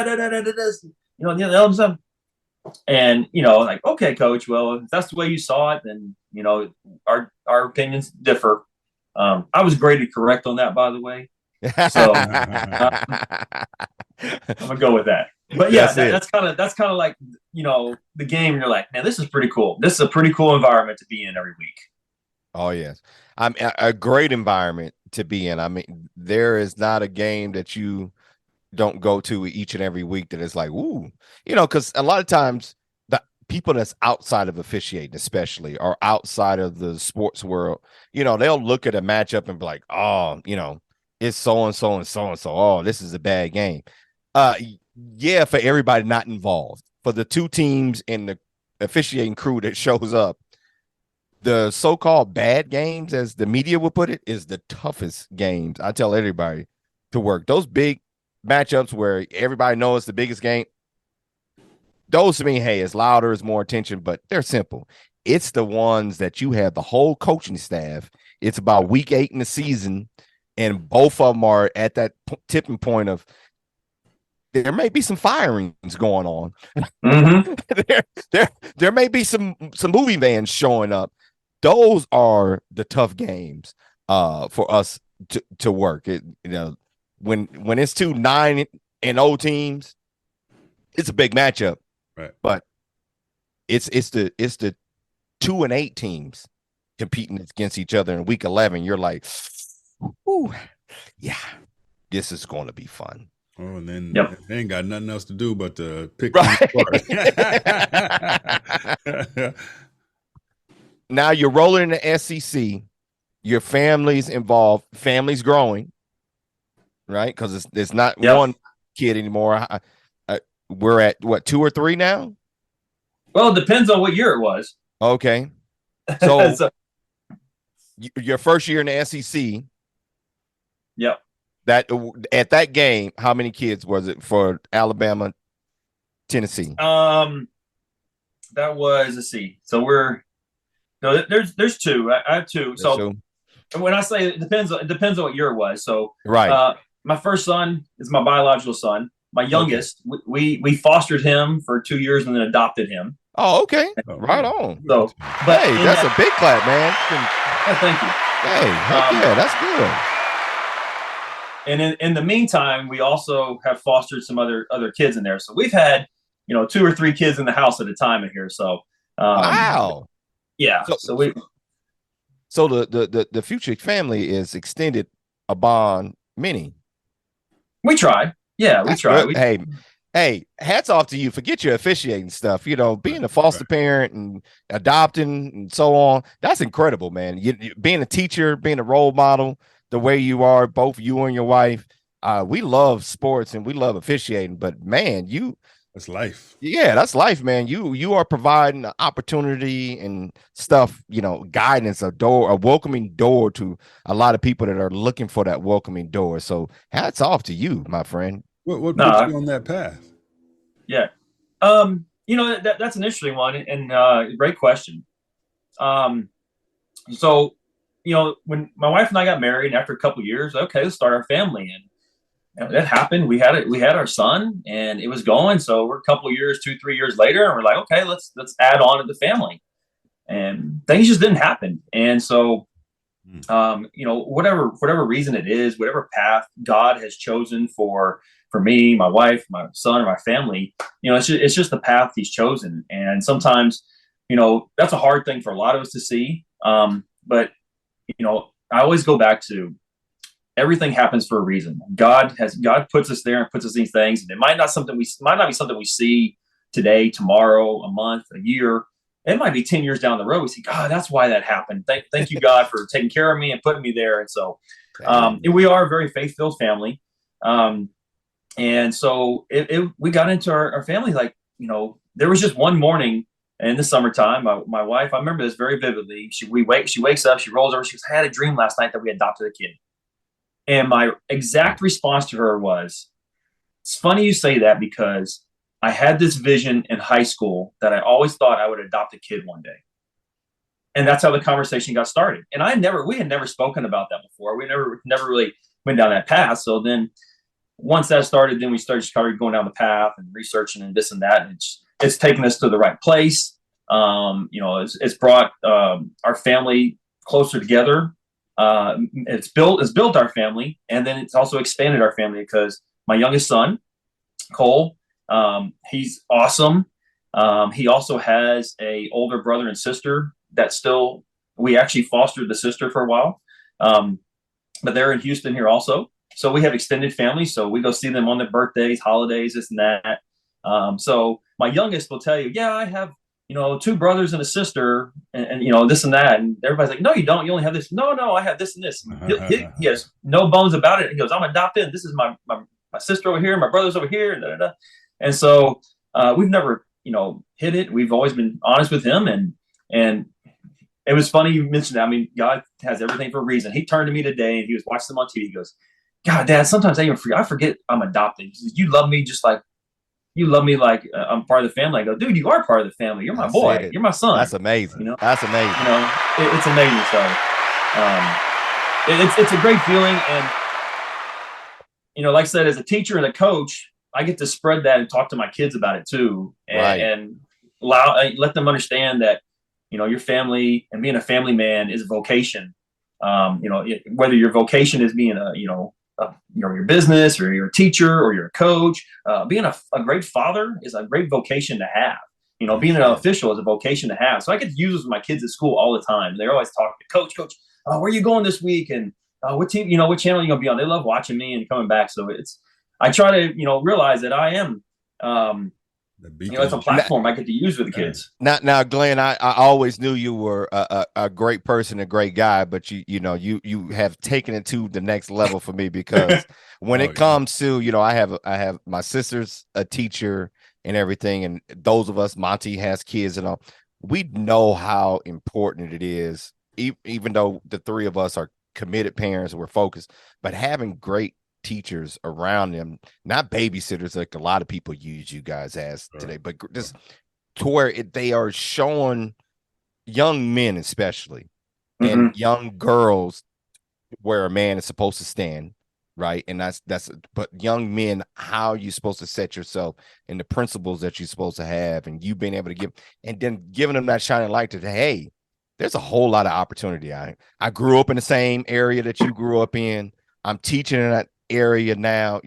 And like, okay, coach. Well, if that's the way you saw it, then our opinions differ. I was graded correct on that, by the way. So I'm gonna go with that. But yeah, that's kind of like the game. You're like, man, this is pretty cool. This is a pretty cool environment to be in every week. Oh yes, I'm a great environment to be in. I mean, there is not a game that you don't go to each and every week that is like, ooh, because a lot of times the people that's outside of officiating, especially, or outside of the sports world, they'll look at a matchup and be like, oh, it's so and so and so and so. Oh, this is a bad game. Yeah, for everybody not involved, for the two teams in the officiating crew that shows up. The so-called bad games, as the media would put it, is the toughest games. I tell everybody to work. Those big matchups where everybody knows it's the biggest game, those to me, hey, it's louder, it's more attention, but they're simple. It's the ones that you have the whole coaching staff. It's about week 8 in the season, and both of them are at that tipping point of there may be some firings going on. there may be some movie vans showing up. Those are the tough games for us to work. When it's 2 9-0 teams, it's a big matchup. Right. But it's the 2 and 8 teams competing against each other in week 11. You're like, ooh, yeah, this is going to be fun. Oh, and then Yep. they ain't got nothing else to do but to pick Right. Now you're rolling in the SEC. Your family's involved. Family's growing, right? Because it's not Yep. one kid anymore. We're at what, 2 or 3 now? Well, it depends on what year it was. Okay. So, So, your first year in the SEC, yep. that at that game, how many kids was it for Alabama, Tennessee? That was, let's see. So there's 2. I have 2. So when I say it depends on what year it was. So right. My first son is my biological son. My youngest, we fostered him for 2 years and then adopted him. Oh, okay. Right on. So, but hey, that's a big clap, man. Thank you. Hey, heck yeah, that's good. And in the meantime, we also have fostered some other kids in there. So we've had, 2 or 3 kids in the house at a time in here. So wow. Yeah. So the Fucik family is extended upon many. We tried. Yeah, we tried. Hey, hats off to you. Forget your officiating stuff. Being a foster parent and adopting and so on. That's incredible, man. You being a teacher, being a role model, the way you are, both you and your wife. We love sports and we love officiating, but man, that's life. Yeah, that's life, man. You are providing an opportunity and stuff, guidance, a welcoming door to a lot of people that are looking for that welcoming door. So hats off to you, my friend. What puts you on that path? Yeah. That's an interesting one and great question. So, when my wife and I got married, after a couple of years, okay, let's start our family. And that happened. We had our son and it was going. So we're a couple of years, 2-3 years later, and we're like, okay, let's add on to the family. And things just didn't happen. And so, whatever reason it is, whatever path God has chosen for me, my wife, my son, or my family, it's just the path He's chosen. And sometimes, that's a hard thing for a lot of us to see. But I always go back to everything happens for a reason. God puts us there and puts us these things, and it might not be something we see today, tomorrow, a month, a year. It might be 10 years down the road. We say, God, that's why that happened. Thank you, God, for taking care of me and putting me there. And so, we are a very faith-filled family. And so we got into our family, there was just one morning in the summertime. My wife, I remember this very vividly. She wakes up, she rolls over. She goes, I had a dream last night that we adopted a kid. And my exact response to her was, it's funny you say that because I had this vision in high school that I always thought I would adopt a kid one day. And that's how the conversation got started. And we had never spoken about that before. We never really went down that path. So then once that started, then we started going down the path and researching and this and that. And it's taken us to the right place. It's brought our family closer together. It's built our family, and then it's also expanded our family because my youngest son, Cole, he's awesome. He also has a older brother and sister we actually fostered the sister for a while. But they're in Houston here also. So we have extended family. So we go see them on their birthdays, holidays, this and that. So my youngest will tell you, yeah, I have, 2 brothers and a sister and this and that. And everybody's like, no, you don't. You only have this. No, I have this and this. He has no bones about it. He goes, I'm adopted. And this is my sister over here. My brother's over here. And so we've never, hid it. We've always been honest with him, and it was funny you mentioned that. I mean, God has everything for a reason. He turned to me today and he was watching them on TV. He goes, "God, Dad, sometimes I forget I'm adopted. He says, you love me just like you love me like I'm part of the family." I go, "Dude, you are part of the family. You're my boy. You're my son." That's amazing. That's amazing. It's amazing. So it's a great feeling. And, like I said, as a teacher and a coach, I get to spread that and talk to my kids about it too. And let them understand that, your family and being a family man is a vocation. Whether your vocation is being your business, or you're a teacher, or you're a coach, being a great father is a great vocation to have. Being an official is a vocation to have. So I get to use this with my kids at school all the time. They're always talking to coach, where are you going this week? And what team, what channel are you going to be on? They love watching me and coming back. So I try to, realize that I am, it's a platform I get to use with the kids. Now, Glenn, I always knew you were a great person, a great guy, but you have taken it to the next level for me, because when it comes to, I have my sister's a teacher and everything, and those of us, Monty has kids and all, we know how important it is, even though the three of us are committed parents and we're focused, but having great teachers around them, not babysitters like a lot of people use you guys as today, but just to where they are showing young men especially and young girls where a man is supposed to stand, right? And but young men, how you're supposed to set yourself and the principles that you're supposed to have, and you being able to give, and then giving them that shining light to, hey, there's a whole lot of opportunity. I grew up in the same area that you grew up in. I'm teaching in that area now.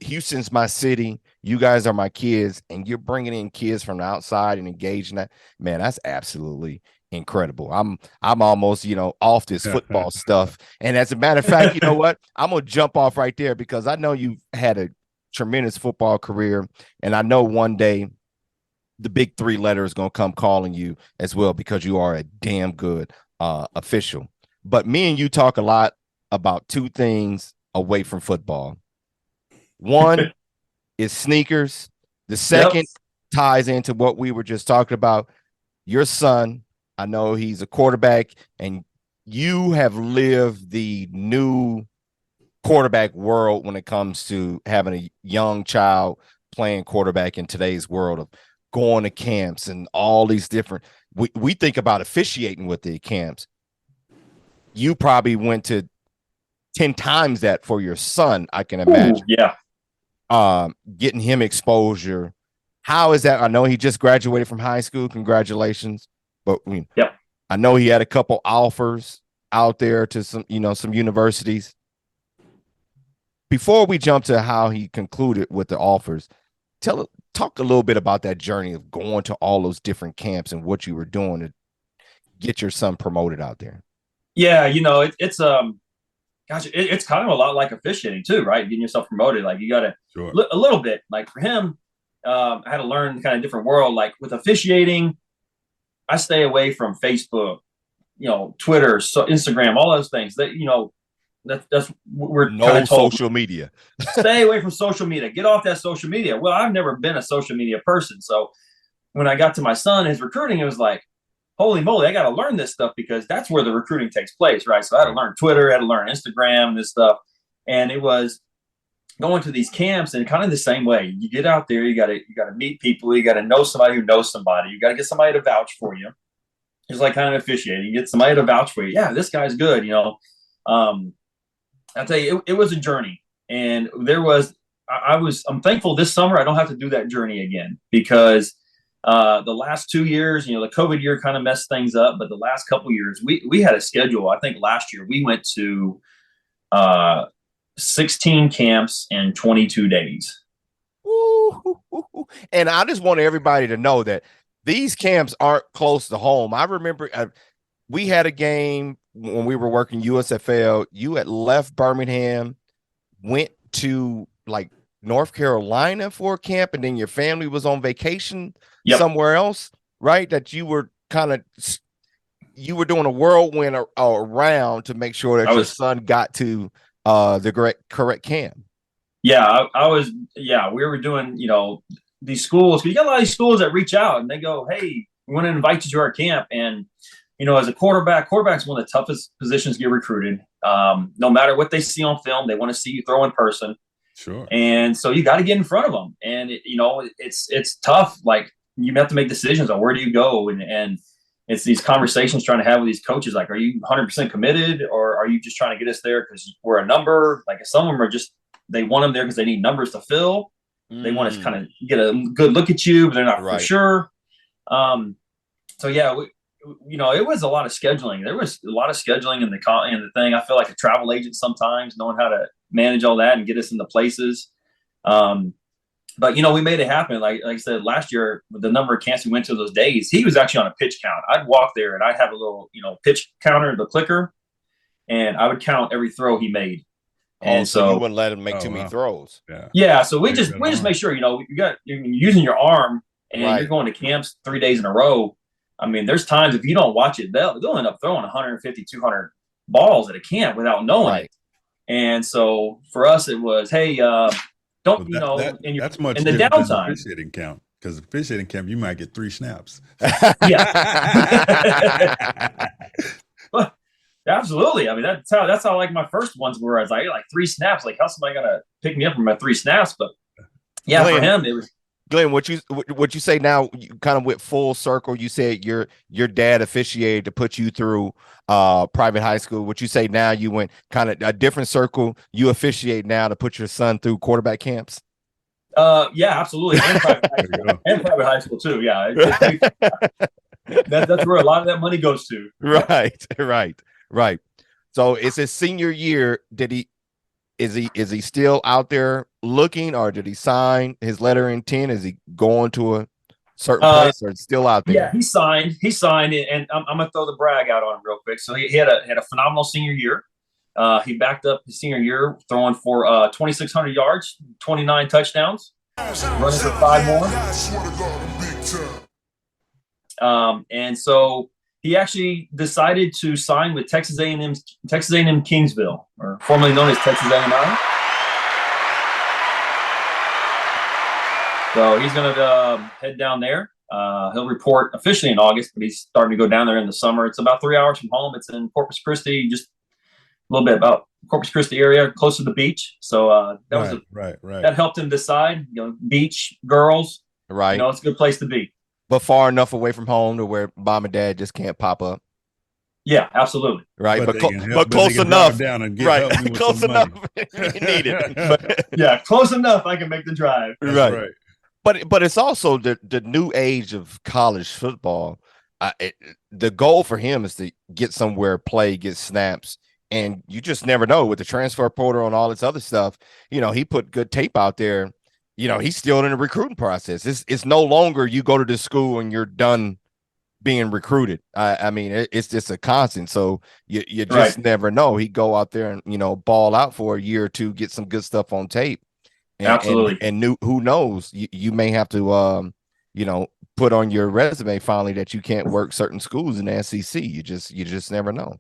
Houston's my city. You guys are my kids, and you're bringing in kids from the outside and engaging that. Man, that's absolutely incredible. I'm almost, off this football stuff. And as a matter of fact, you know what? I'm gonna jump off right there, because I know you've had a tremendous football career, and I know one day the big three letter is gonna come calling you as well, because you are a damn good official. But me and you talk a lot about two things away from football. One is sneakers. The second ties into what we were just talking about. Your son, I know he's a quarterback, and you have lived the new quarterback world when it comes to having a young child playing quarterback in today's world of going to camps and all these different, we think about officiating with the camps. You probably went to 10 times that for your son, I can imagine. Getting him exposure. How is that? I know he just graduated from high school. Congratulations. But I know he had a couple offers out there to some universities. Before we jump to how he concluded with the offers, talk a little bit about that journey of going to all those different camps and what you were doing to get your son promoted out there. Yeah, it's it's kind of a lot like officiating too, right? Getting yourself promoted, like you got to a little bit. Like for him, I had to learn kind of different world. Like with officiating, I stay away from Facebook, Twitter, Instagram, all those things. That that's we're no social media. Stay away from social media. Get off that social media. Well, I've never been a social media person, so when I got to my son, his recruiting, it was like, holy moly, I got to learn this stuff, because that's where the recruiting takes place, right? So I had to learn Twitter, I had to learn Instagram, this stuff. And it was going to these camps, and kind of the same way. You get out there, you got to meet people, you got to know somebody who knows somebody, you got to get somebody to vouch for you. It's like kind of officiating. You get somebody to vouch for you. Yeah, this guy's good, I'll tell you, it was a journey. And I'm thankful this summer I don't have to do that journey again, because the last 2 years, the COVID year kind of messed things up, but the last couple years, we had a schedule. I think last year we went to 16 camps in 22 days. Ooh. And I just want everybody to know that these camps aren't close to home. I remember we had a game when we were working USFL. You had left Birmingham, went to like North Carolina for a camp, and then your family was on vacation somewhere else, right? That you were doing a whirlwind around to make sure that your son got to the correct camp. Yeah, I was. Yeah, we were doing, these schools, because you got a lot of these schools that reach out and they go, hey, we want to invite you to our camp. And, as a quarterback's one of the toughest positions to get recruited. No matter what they see on film, they want to see you throw in person. Sure. And so you got to get in front of them. And, it's tough. Like, you have to make decisions on where do you go. And it's these conversations trying to have with these coaches. Like, are you 100% committed, or are you just trying to get us there because we're a number? Like, some of them are just, they want them there because they need numbers to fill. They want to kind of get a good look at you, but they're not for sure. So yeah, it was a lot of scheduling. There was a lot of scheduling in the thing. I feel like a travel agent sometimes, knowing how to manage all that and get us into places. But we made it happen. Like I said, last year, with the number of camps we went to those days, he was actually on a pitch count. I'd walk there and I'd have a little, pitch counter, the clicker, and I would count every throw he made. And so you wouldn't let him make too many throws. Yeah. So we just make sure, you're using your arm and you're going to camps 3 days in a row. I mean, there's times if you don't watch it, they'll end up throwing 150, 200 balls at a camp without knowing it. And so for us, it was, hey, don't, that's much in the different downtime. than the officiating camp, because the officiating camp, you might get 3 snaps. Yeah. Absolutely. I mean, that's how like my first ones were. I was like 3 snaps. Like, how's somebody gonna pick me up from my 3 snaps? But yeah, Glen, for him, it was. Glenn, what you say now? You kind of went full circle. You said your dad officiated to put you through private high school. What you say now? You went kind of a different circle. You officiate now to put your son through quarterback camps. Yeah, absolutely, and private high school too. Yeah, that's where a lot of that money goes to. Right. So it's his senior year. Is he still out there looking, or did he sign his letter of intent? Is he going to a certain place, or it's still out there? Yeah, he signed, and I'm gonna throw the brag out on him real quick. So he had a phenomenal senior year. He backed up his senior year, throwing for 2,600 yards, 29 touchdowns, running for 5 more. And so he actually decided to sign with Texas A&M Kingsville, or formerly known as Texas A&M. So he's going to head down there. He'll report officially in August, but he's starting to go down there in the summer. It's about 3 hours from home. It's in Corpus Christi, just a little bit about Corpus Christi area, close to the beach. So that helped him decide. Beach, girls. Right. It's a good place to be. But far enough away from home to where mom and dad just can't pop up. Yeah, absolutely. Right, but close enough. Right, close enough. You need it. But, yeah, close enough. I can make the drive. Right. But it's also the new age of college football. The goal for him is to get somewhere, play, get snaps, and you just never know with the transfer portal and all this other stuff. He put good tape out there. He's still in the recruiting process. It's no longer you go to this school and you're done being recruited. I mean, it's just a constant. So you just never know. He go out there and, ball out for a year or two, get some good stuff on tape. Absolutely. And who knows, you may have to, put on your resume finally that you can't work certain schools in the SEC. You just never know.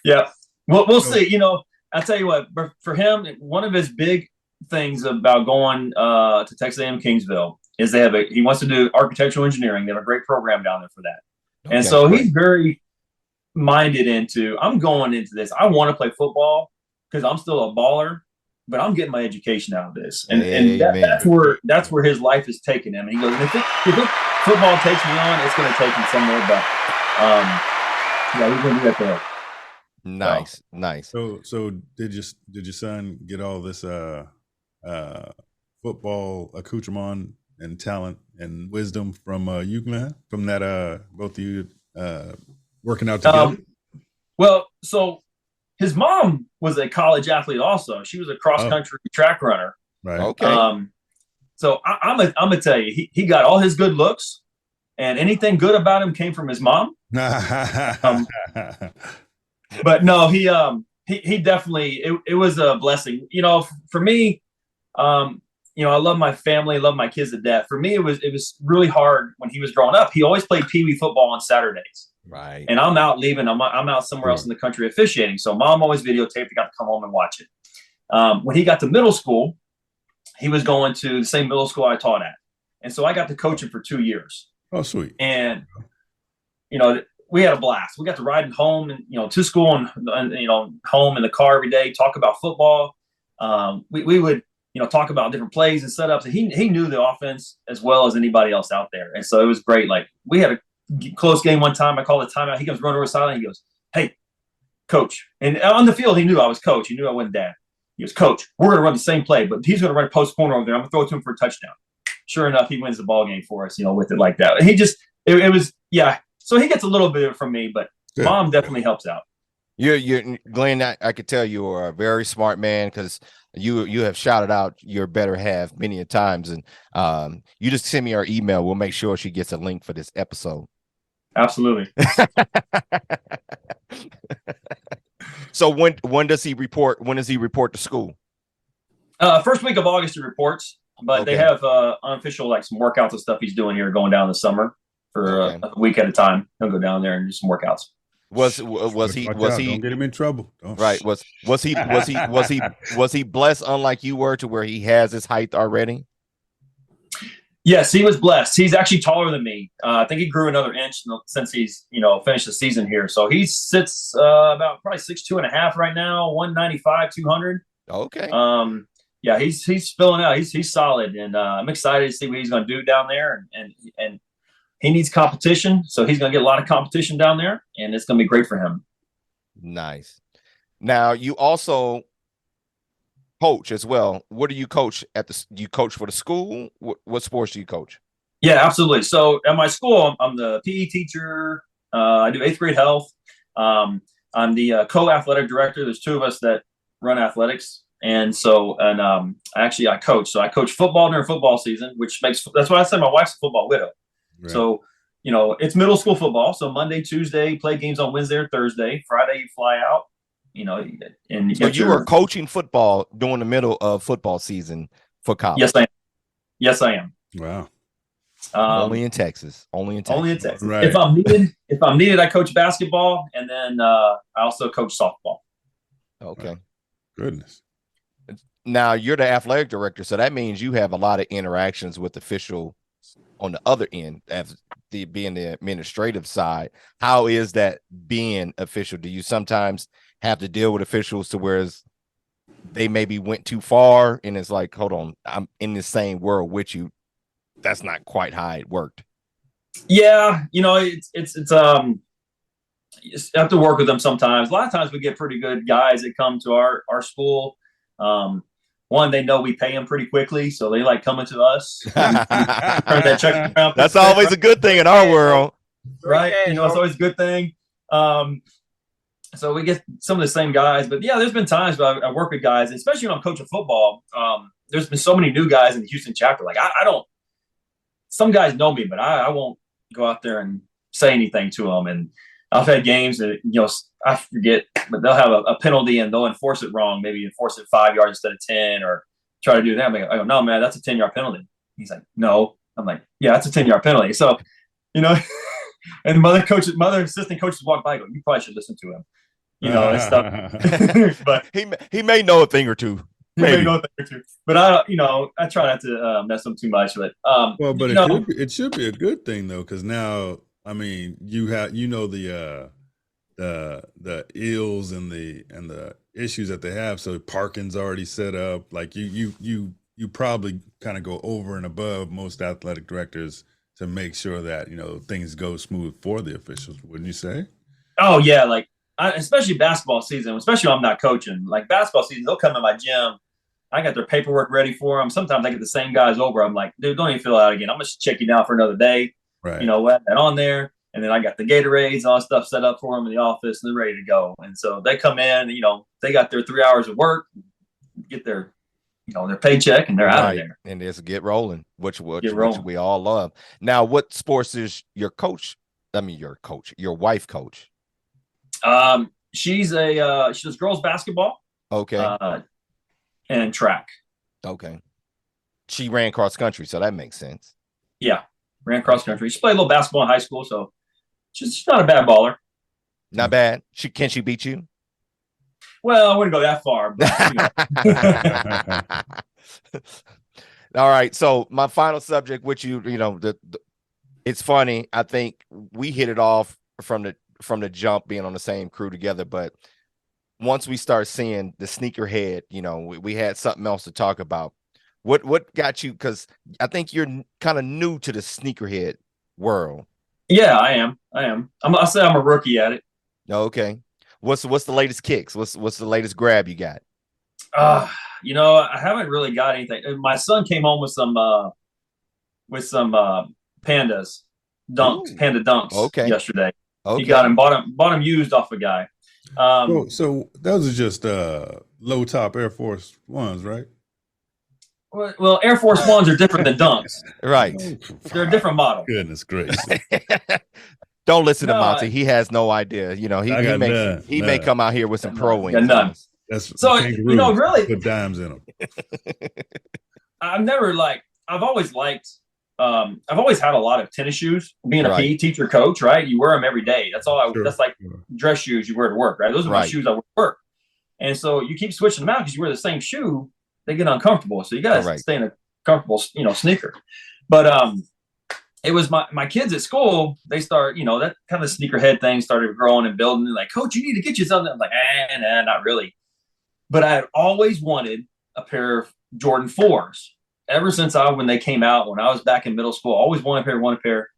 Yeah. We'll see. I'll tell you what, for him, one of his big things about going to Texas A&M Kingsville is he wants to do architectural engineering. They have a great program down there for that. Okay, and so he's very minded into, I'm going into this. I want to play football because I'm still a baller, but I'm getting my education out of this. And that's where his life is taking him. And he goes, if football takes me on, it's going to take me somewhere. But yeah, we're going to do that there. Nice. So did your son get all this football accoutrement and talent and wisdom from you, Glenn? From that both of you working out together? Well, so his mom was a college athlete also. She was a cross country track runner. Right. Okay. So I'm gonna tell you, he got all his good looks, and anything good about him came from his mom. But no, he definitely, it was a blessing. For me, I love my family, love my kids to death. For me, it was really hard when he was growing up. He always played Pee Wee football on Saturdays. Right. And I'm out somewhere else in the country officiating. So mom always videotaped. I got to come home and watch it. When he got to middle school, he was going to the same middle school I taught at. And so I got to coach him for 2 years. Oh, sweet. And, we had a blast. We got to ride home and, to school and home in the car every day, talk about football. We would, talk about different plays and setups. And he knew the offense as well as anybody else out there. And so it was great. Like, we had a close game one time. I called a timeout. He comes running over the sideline. He goes, "Hey, coach." And on the field, he knew I was coach. He knew I wasn't dad. He goes, "Coach, we're going to run the same play, but he's going to run a post corner over there. I'm going to throw it to him for a touchdown." Sure enough, he wins the ball game for us, with it like that. And he just, it was, yeah. So he gets a little bit from me, but Mom definitely helps out. You're Glenn. I could tell you are a very smart man, because you have shouted out your better half many a times, and you just send me our email. We'll make sure she gets a link for this episode. Absolutely. So when does he report? When does he report to school? First week of August he reports, but they have unofficial some workouts and stuff he's doing here going down the summer for a week at a time. He'll go down there and do some workouts. Was he Don't get him in trouble. Right. Was he blessed, unlike you were, to where he has his height already? Yes, he was blessed. He's actually taller than me. I think he grew another inch since he's finished the season here. So he sits about probably 6'2.5" right now, 195, 200. Okay. Yeah, he's filling out. He's solid, and I'm excited to see what he's going to do down there. And he needs competition, so he's going to get a lot of competition down there, and it's going to be great for him. Nice. Now, you also coach as well. What do you coach do you coach for the school? What sports do you coach? Yeah, absolutely. So at my school, I'm the PE teacher. I do 8th grade health. I'm the co-athletic director. There's 2 of us that run athletics. And actually I coach. So I coach football during football season, that's why I said my wife's a football widow. Right. So, it's middle school football. So Monday, Tuesday, play games on Wednesday or Thursday. Friday, you fly out, and you were coaching football during the middle of football season for college. Yes, I am. Wow. Only in Texas. Only in Texas. Right. If I'm needed, I coach basketball, and then I also coach softball. Okay. Wow. Goodness. Now you're the athletic director, so that means you have a lot of interactions with officials on the other end, as being the administrative side. How is that being official? Do you sometimes have to deal with officials to where they maybe went too far, and it's like, hold on, I'm in the same world with you? That's not quite how it worked. Yeah, it's you have to work with them sometimes. A lot of times we get pretty good guys that come to our school. One, they know we pay them pretty quickly, so they like coming to us. Turn that check around. That's always a good thing in our world, right? It's always a good thing. So we get some of the same guys, but yeah, there's been times where I work with guys, especially when I'm coaching football. There's been so many new guys in the Houston chapter. Like I don't. Some guys know me, but I won't go out there and say anything to them. And I've had games that, I forget, but they'll have a penalty and they'll enforce it wrong. Maybe enforce it 5 yards instead of 10, or try to do that. I go, "No, man, that's a 10-yard penalty." He's like, "No." I'm like, "Yeah, that's a 10-yard penalty." So, and mother assistant coaches walk by, go, "You probably should listen to him." And stuff. But he may know a thing or two. Maybe. But I try not to mess them too much. But it should be a good thing though, because now, I mean, you have the ills and the issues that they have. So parking's already set up. Like you probably kind of go over and above most athletic directors to make sure that things go smooth for the officials. Wouldn't you say? Oh yeah, especially basketball season. Especially when I'm not coaching. Like basketball season, they'll come to my gym. I got their paperwork ready for them. Sometimes I get the same guys over. I'm like, "Dude, don't even fill out again. I'm just check you down for another day." Right. That on there. And then I got the Gatorades, all that stuff set up for them in the office, and they're ready to go. And so they come in, they got their 3 hours of work, get their, their paycheck, and they're out of there. And just get rolling, which we all love. Now, what sports is your wife coach? She does girls basketball. Okay. And track. Okay. She ran cross country, so that makes sense. Yeah, ran cross country. She played a little basketball in high school, so she's not a bad baller. Not bad. Can she beat you? Well, I wouldn't go that far. But, All right. So my final subject, which it's funny. I think we hit it off from the jump, being on the same crew together. But once we start seeing the sneakerhead, we had something else to talk about. What got you? Because I think you're kind of new to the sneakerhead world. Yeah, I am. I'll say I'm a rookie at it. Okay. What's the latest kicks? What's the latest grab you got? I haven't really got anything. My son came home with some pandas, panda dunks yesterday. Okay. He got him, bought him used off a guy. So those are just low top Air Force Ones, right? Well, Air Force Ones are different than dunks. Right. They're a different model. Goodness gracious. Don't listen to Monty. He has no idea. He may come out here with some pro wings. None. That's so really put dimes in them. I've always had a lot of tennis shoes. Being a PE teacher coach, right? You wear them every day. That's all. That's like dress shoes you wear to work, right? Those are my shoes I wear to work. And so you keep switching them out because you wear the same shoe. They get uncomfortable. So you got to stay in a comfortable, sneaker. But it was my kids at school. They start, that kind of sneakerhead thing started growing and building. They're like, Coach, you need to get you something. I'm like, nah, not really. But I had always wanted a pair of Jordan 4s ever since when they came out, when I was back in middle school. I always wanted a pair.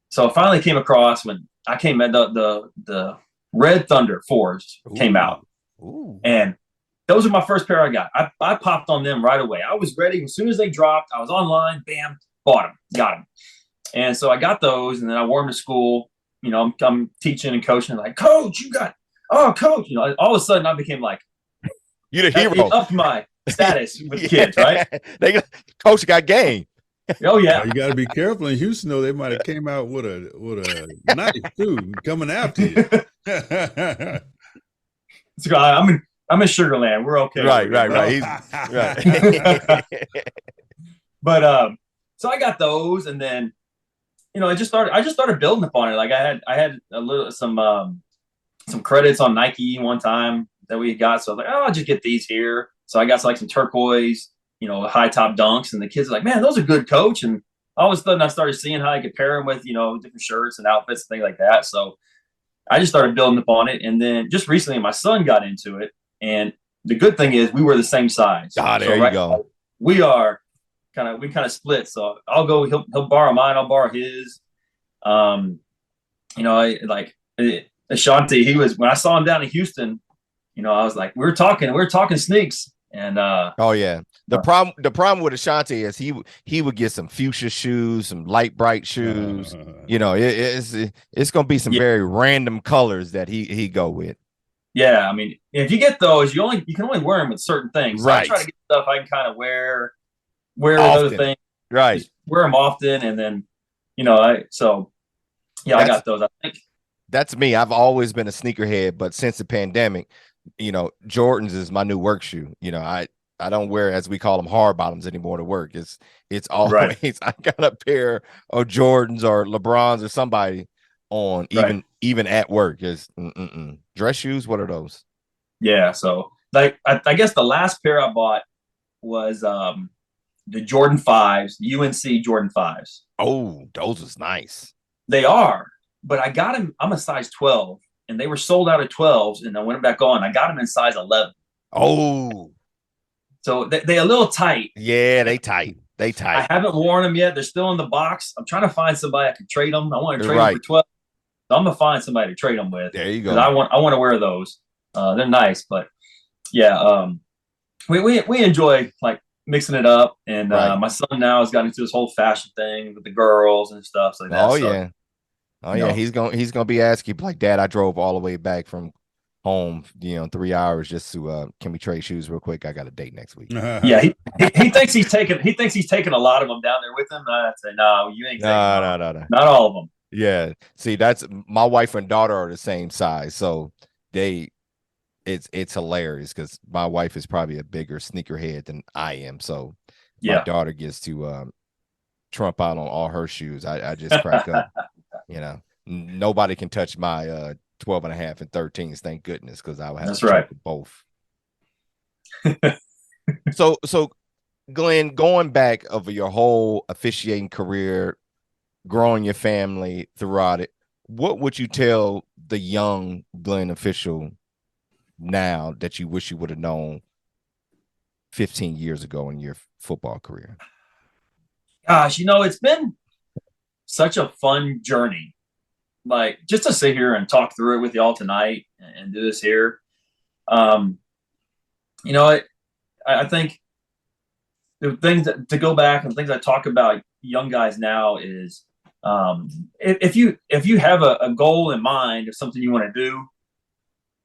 So I finally came across when I came at the Red Thunder 4s came out. Ooh. And those are my first pair I got. I popped on them right away. I was ready. As soon as they dropped, I was online, bam, bought them, got them. And so I got those, and then I wore them to school. I'm teaching and coaching. Like, Coach, Coach. All of a sudden I became like, you're the hero. It upped my status with kids, right? Coach got game. Oh yeah. You got to be careful in Houston, though. They might have came out with a knife too, coming after you. So I'm in Sugar Land. We're okay. Right. He's right. But so I got those, and then I just started building upon it. Like I had some credits on Nike one time that we got, so I was like, I'll just get these here. So I got some turquoise, high top dunks, and the kids are like, man, those are good, Coach. And all of a sudden I started seeing how I could pair them with different shirts and outfits and things like that. So I just started building upon it, and then just recently my son got into it. And the good thing is we were the same size. There you go. We are kind of split. So I'll go. He'll borrow mine. I'll borrow his. Ashanti. He was, when I saw him down in Houston. I was like, we were talking sneaks. And the problem with Ashanti is he would get some fuchsia shoes, some light bright shoes. It's gonna be some very random colors that he go with. Yeah, I mean, if you get those, you can only wear them with certain things. So I try to get stuff I can kind of wear with other things. Right. Just wear them often, and then I got those. I think that's me. I've always been a sneakerhead, but since the pandemic, Jordans is my new work shoe. I don't wear, as we call them, hard bottoms anymore to work. It's always I got a pair of Jordans or LeBrons or somebody on, even at work. Is dress shoes. What are those? Yeah, so I guess the last pair I bought was the Jordan 5s, UNC Jordan 5s. Oh, those was nice. They are, but I got them. I'm a size 12, and they were sold out of 12s, and I went back on. I got them in size 11. Oh, so they a little tight. Yeah, they tight. I haven't worn them yet. They're still in the box. I'm trying to find somebody I can trade them. I want to trade them for 12. So I'm gonna find somebody to trade them with. There you go. I want to wear those. They're nice, but yeah, we enjoy mixing it up. And my son now has gotten into this whole fashion thing with the girls and stuff like that. Yeah. He's gonna be asking like, Dad, I drove all the way back from home, 3 hours just to can we trade shoes real quick? I got a date next week. Yeah, he thinks he's taking a lot of them down there with him. I say, no, you ain't taking no, not all of them. Yeah, see, that's my wife and daughter are the same size, so it's hilarious because my wife is probably a bigger sneakerhead than I am, so my daughter gets to trump out on all her shoes. I just crack up. Nobody can touch my 12 and a half and 13s, thank goodness, because I would have to both. So Glenn, going back over your whole officiating career, growing your family throughout it, what would you tell the young Glenn official now that you wish you would have known 15 years ago in your football career? Gosh, it's been such a fun journey. Like, just to sit here and talk through it with y'all tonight and do this here. I think the things to go back and things I talk about young guys now is if you have a goal in mind of something you want to do,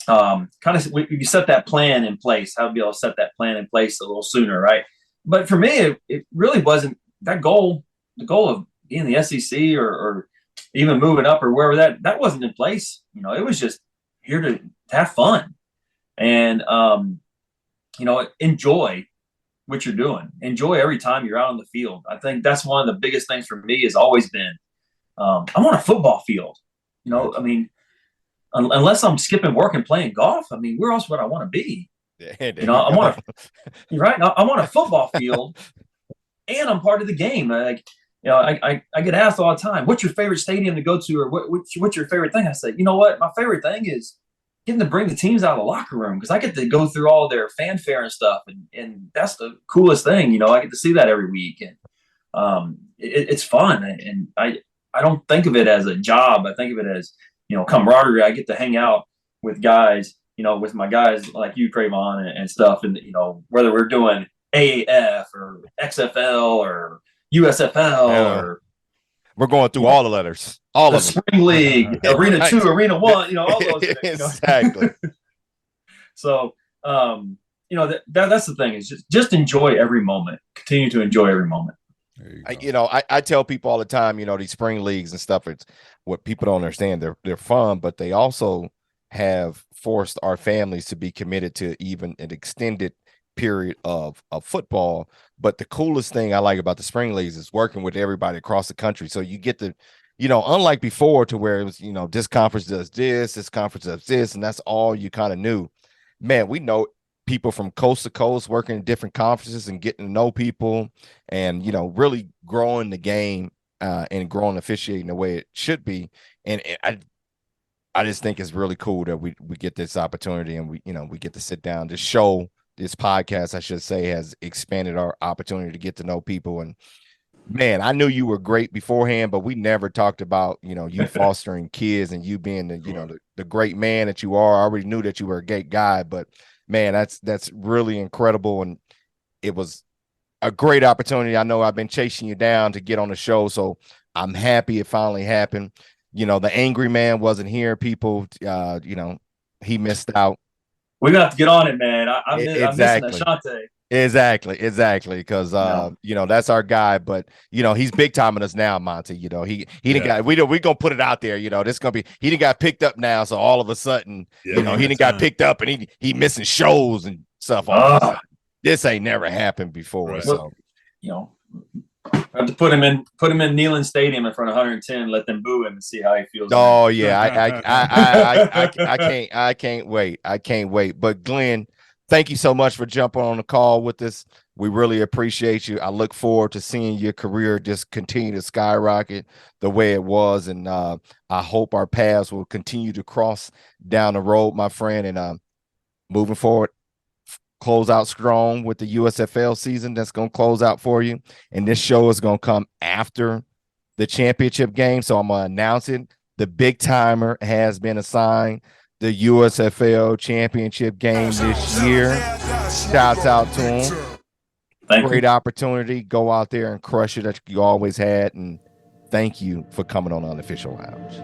kind of you set that plan in place. How to be able to set that plan in place a little sooner, right? But for me, it really wasn't that goal. The goal of being the SEC or even moving up or wherever that wasn't in place. It was just here to have fun and enjoy what you're doing. Enjoy every time you're out on the field. I think that's one of the biggest things for me has always been I'm on a football field. I mean, unless I'm skipping work and playing golf, I mean, where else would I want to be? I'm on a football field and I'm part of the game. I get asked all the time, what's your favorite stadium to go to, or what's your favorite thing? I say, you know what? My favorite thing is getting to bring the teams out of the locker room because I get to go through all their fanfare and stuff, and that's the coolest thing. I get to see that every week, and it's fun. And I don't think of it as a job. I think of it as camaraderie. I get to hang out with guys, with my guys like you, Trayvon, and stuff, and whether we're doing AAF or XFL or USFL or we're going through all the letters, all the of them. Spring League, Arena 2, Arena 1, all those things. Exactly. So, that's the thing is just enjoy every moment. Continue to enjoy every moment. I tell people all the time, these spring leagues and stuff, it's what people don't understand. They're fun, but they also have forced our families to be committed to even an extended period of football. But the coolest thing I like about the spring leagues is working with everybody across the country. So you get to, unlike before to where it was, this conference does this conference does this, and that's all you kind of knew. Man, we know people from coast to coast working in different conferences and getting to know people and, really growing the game and growing officiating the way it should be. And I just think it's really cool that we get this opportunity and we get to sit down. This podcast, I should say, has expanded our opportunity to get to know people. And man, I knew you were great beforehand, but we never talked about, you fostering kids and you being the great man that you are. I already knew that you were a great guy, but man, that's really incredible. And it was a great opportunity. I know I've been chasing you down to get on the show, so I'm happy it finally happened. The angry man wasn't here. People, he missed out. We're gonna have to get on it, man. I'm missing Ashante. Exactly. Because that's our guy, but he's big timing us now, Monty. He didn't got we gonna put it out there. This gonna be he didn't got picked up now, so all of a sudden, he didn't got picked up and he missing shows and stuff. This ain't never happened before. Right. So I have to put him in Neyland Stadium in front of 110, let them boo him and see how he feels. Oh yeah, I can't wait. I can't wait. But Glenn, thank you so much for jumping on the call with us. We really appreciate you. I look forward to seeing your career just continue to skyrocket the way it was, and I hope our paths will continue to cross down the road, my friend. And moving forward, close out strong with the USFL season that's going to close out for you. And this show is going to come after the championship game. So I'm going to announce it. The big timer has been assigned. The USFL championship game this year. Shouts out to him. Great opportunity. Go out there and crush it that you always had. And thank you for coming on Unofficial Lounge.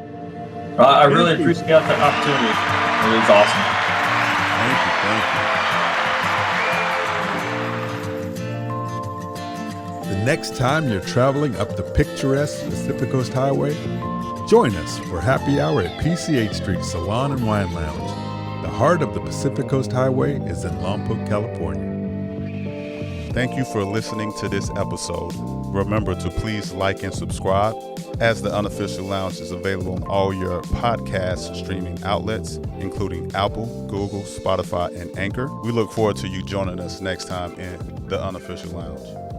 I really appreciate the opportunity. It was awesome. Thank you. The next time you're traveling up the picturesque Pacific Coast Highway, join us for happy hour at PCH Street Salon and Wine Lounge. The heart of the Pacific Coast Highway is in Lompoc, California. Thank you for listening to this episode. Remember to please like and subscribe, as the Unofficial Lounge is available on all your podcast streaming outlets, including Apple, Google, Spotify, and Anchor. We look forward to you joining us next time in the Unofficial Lounge.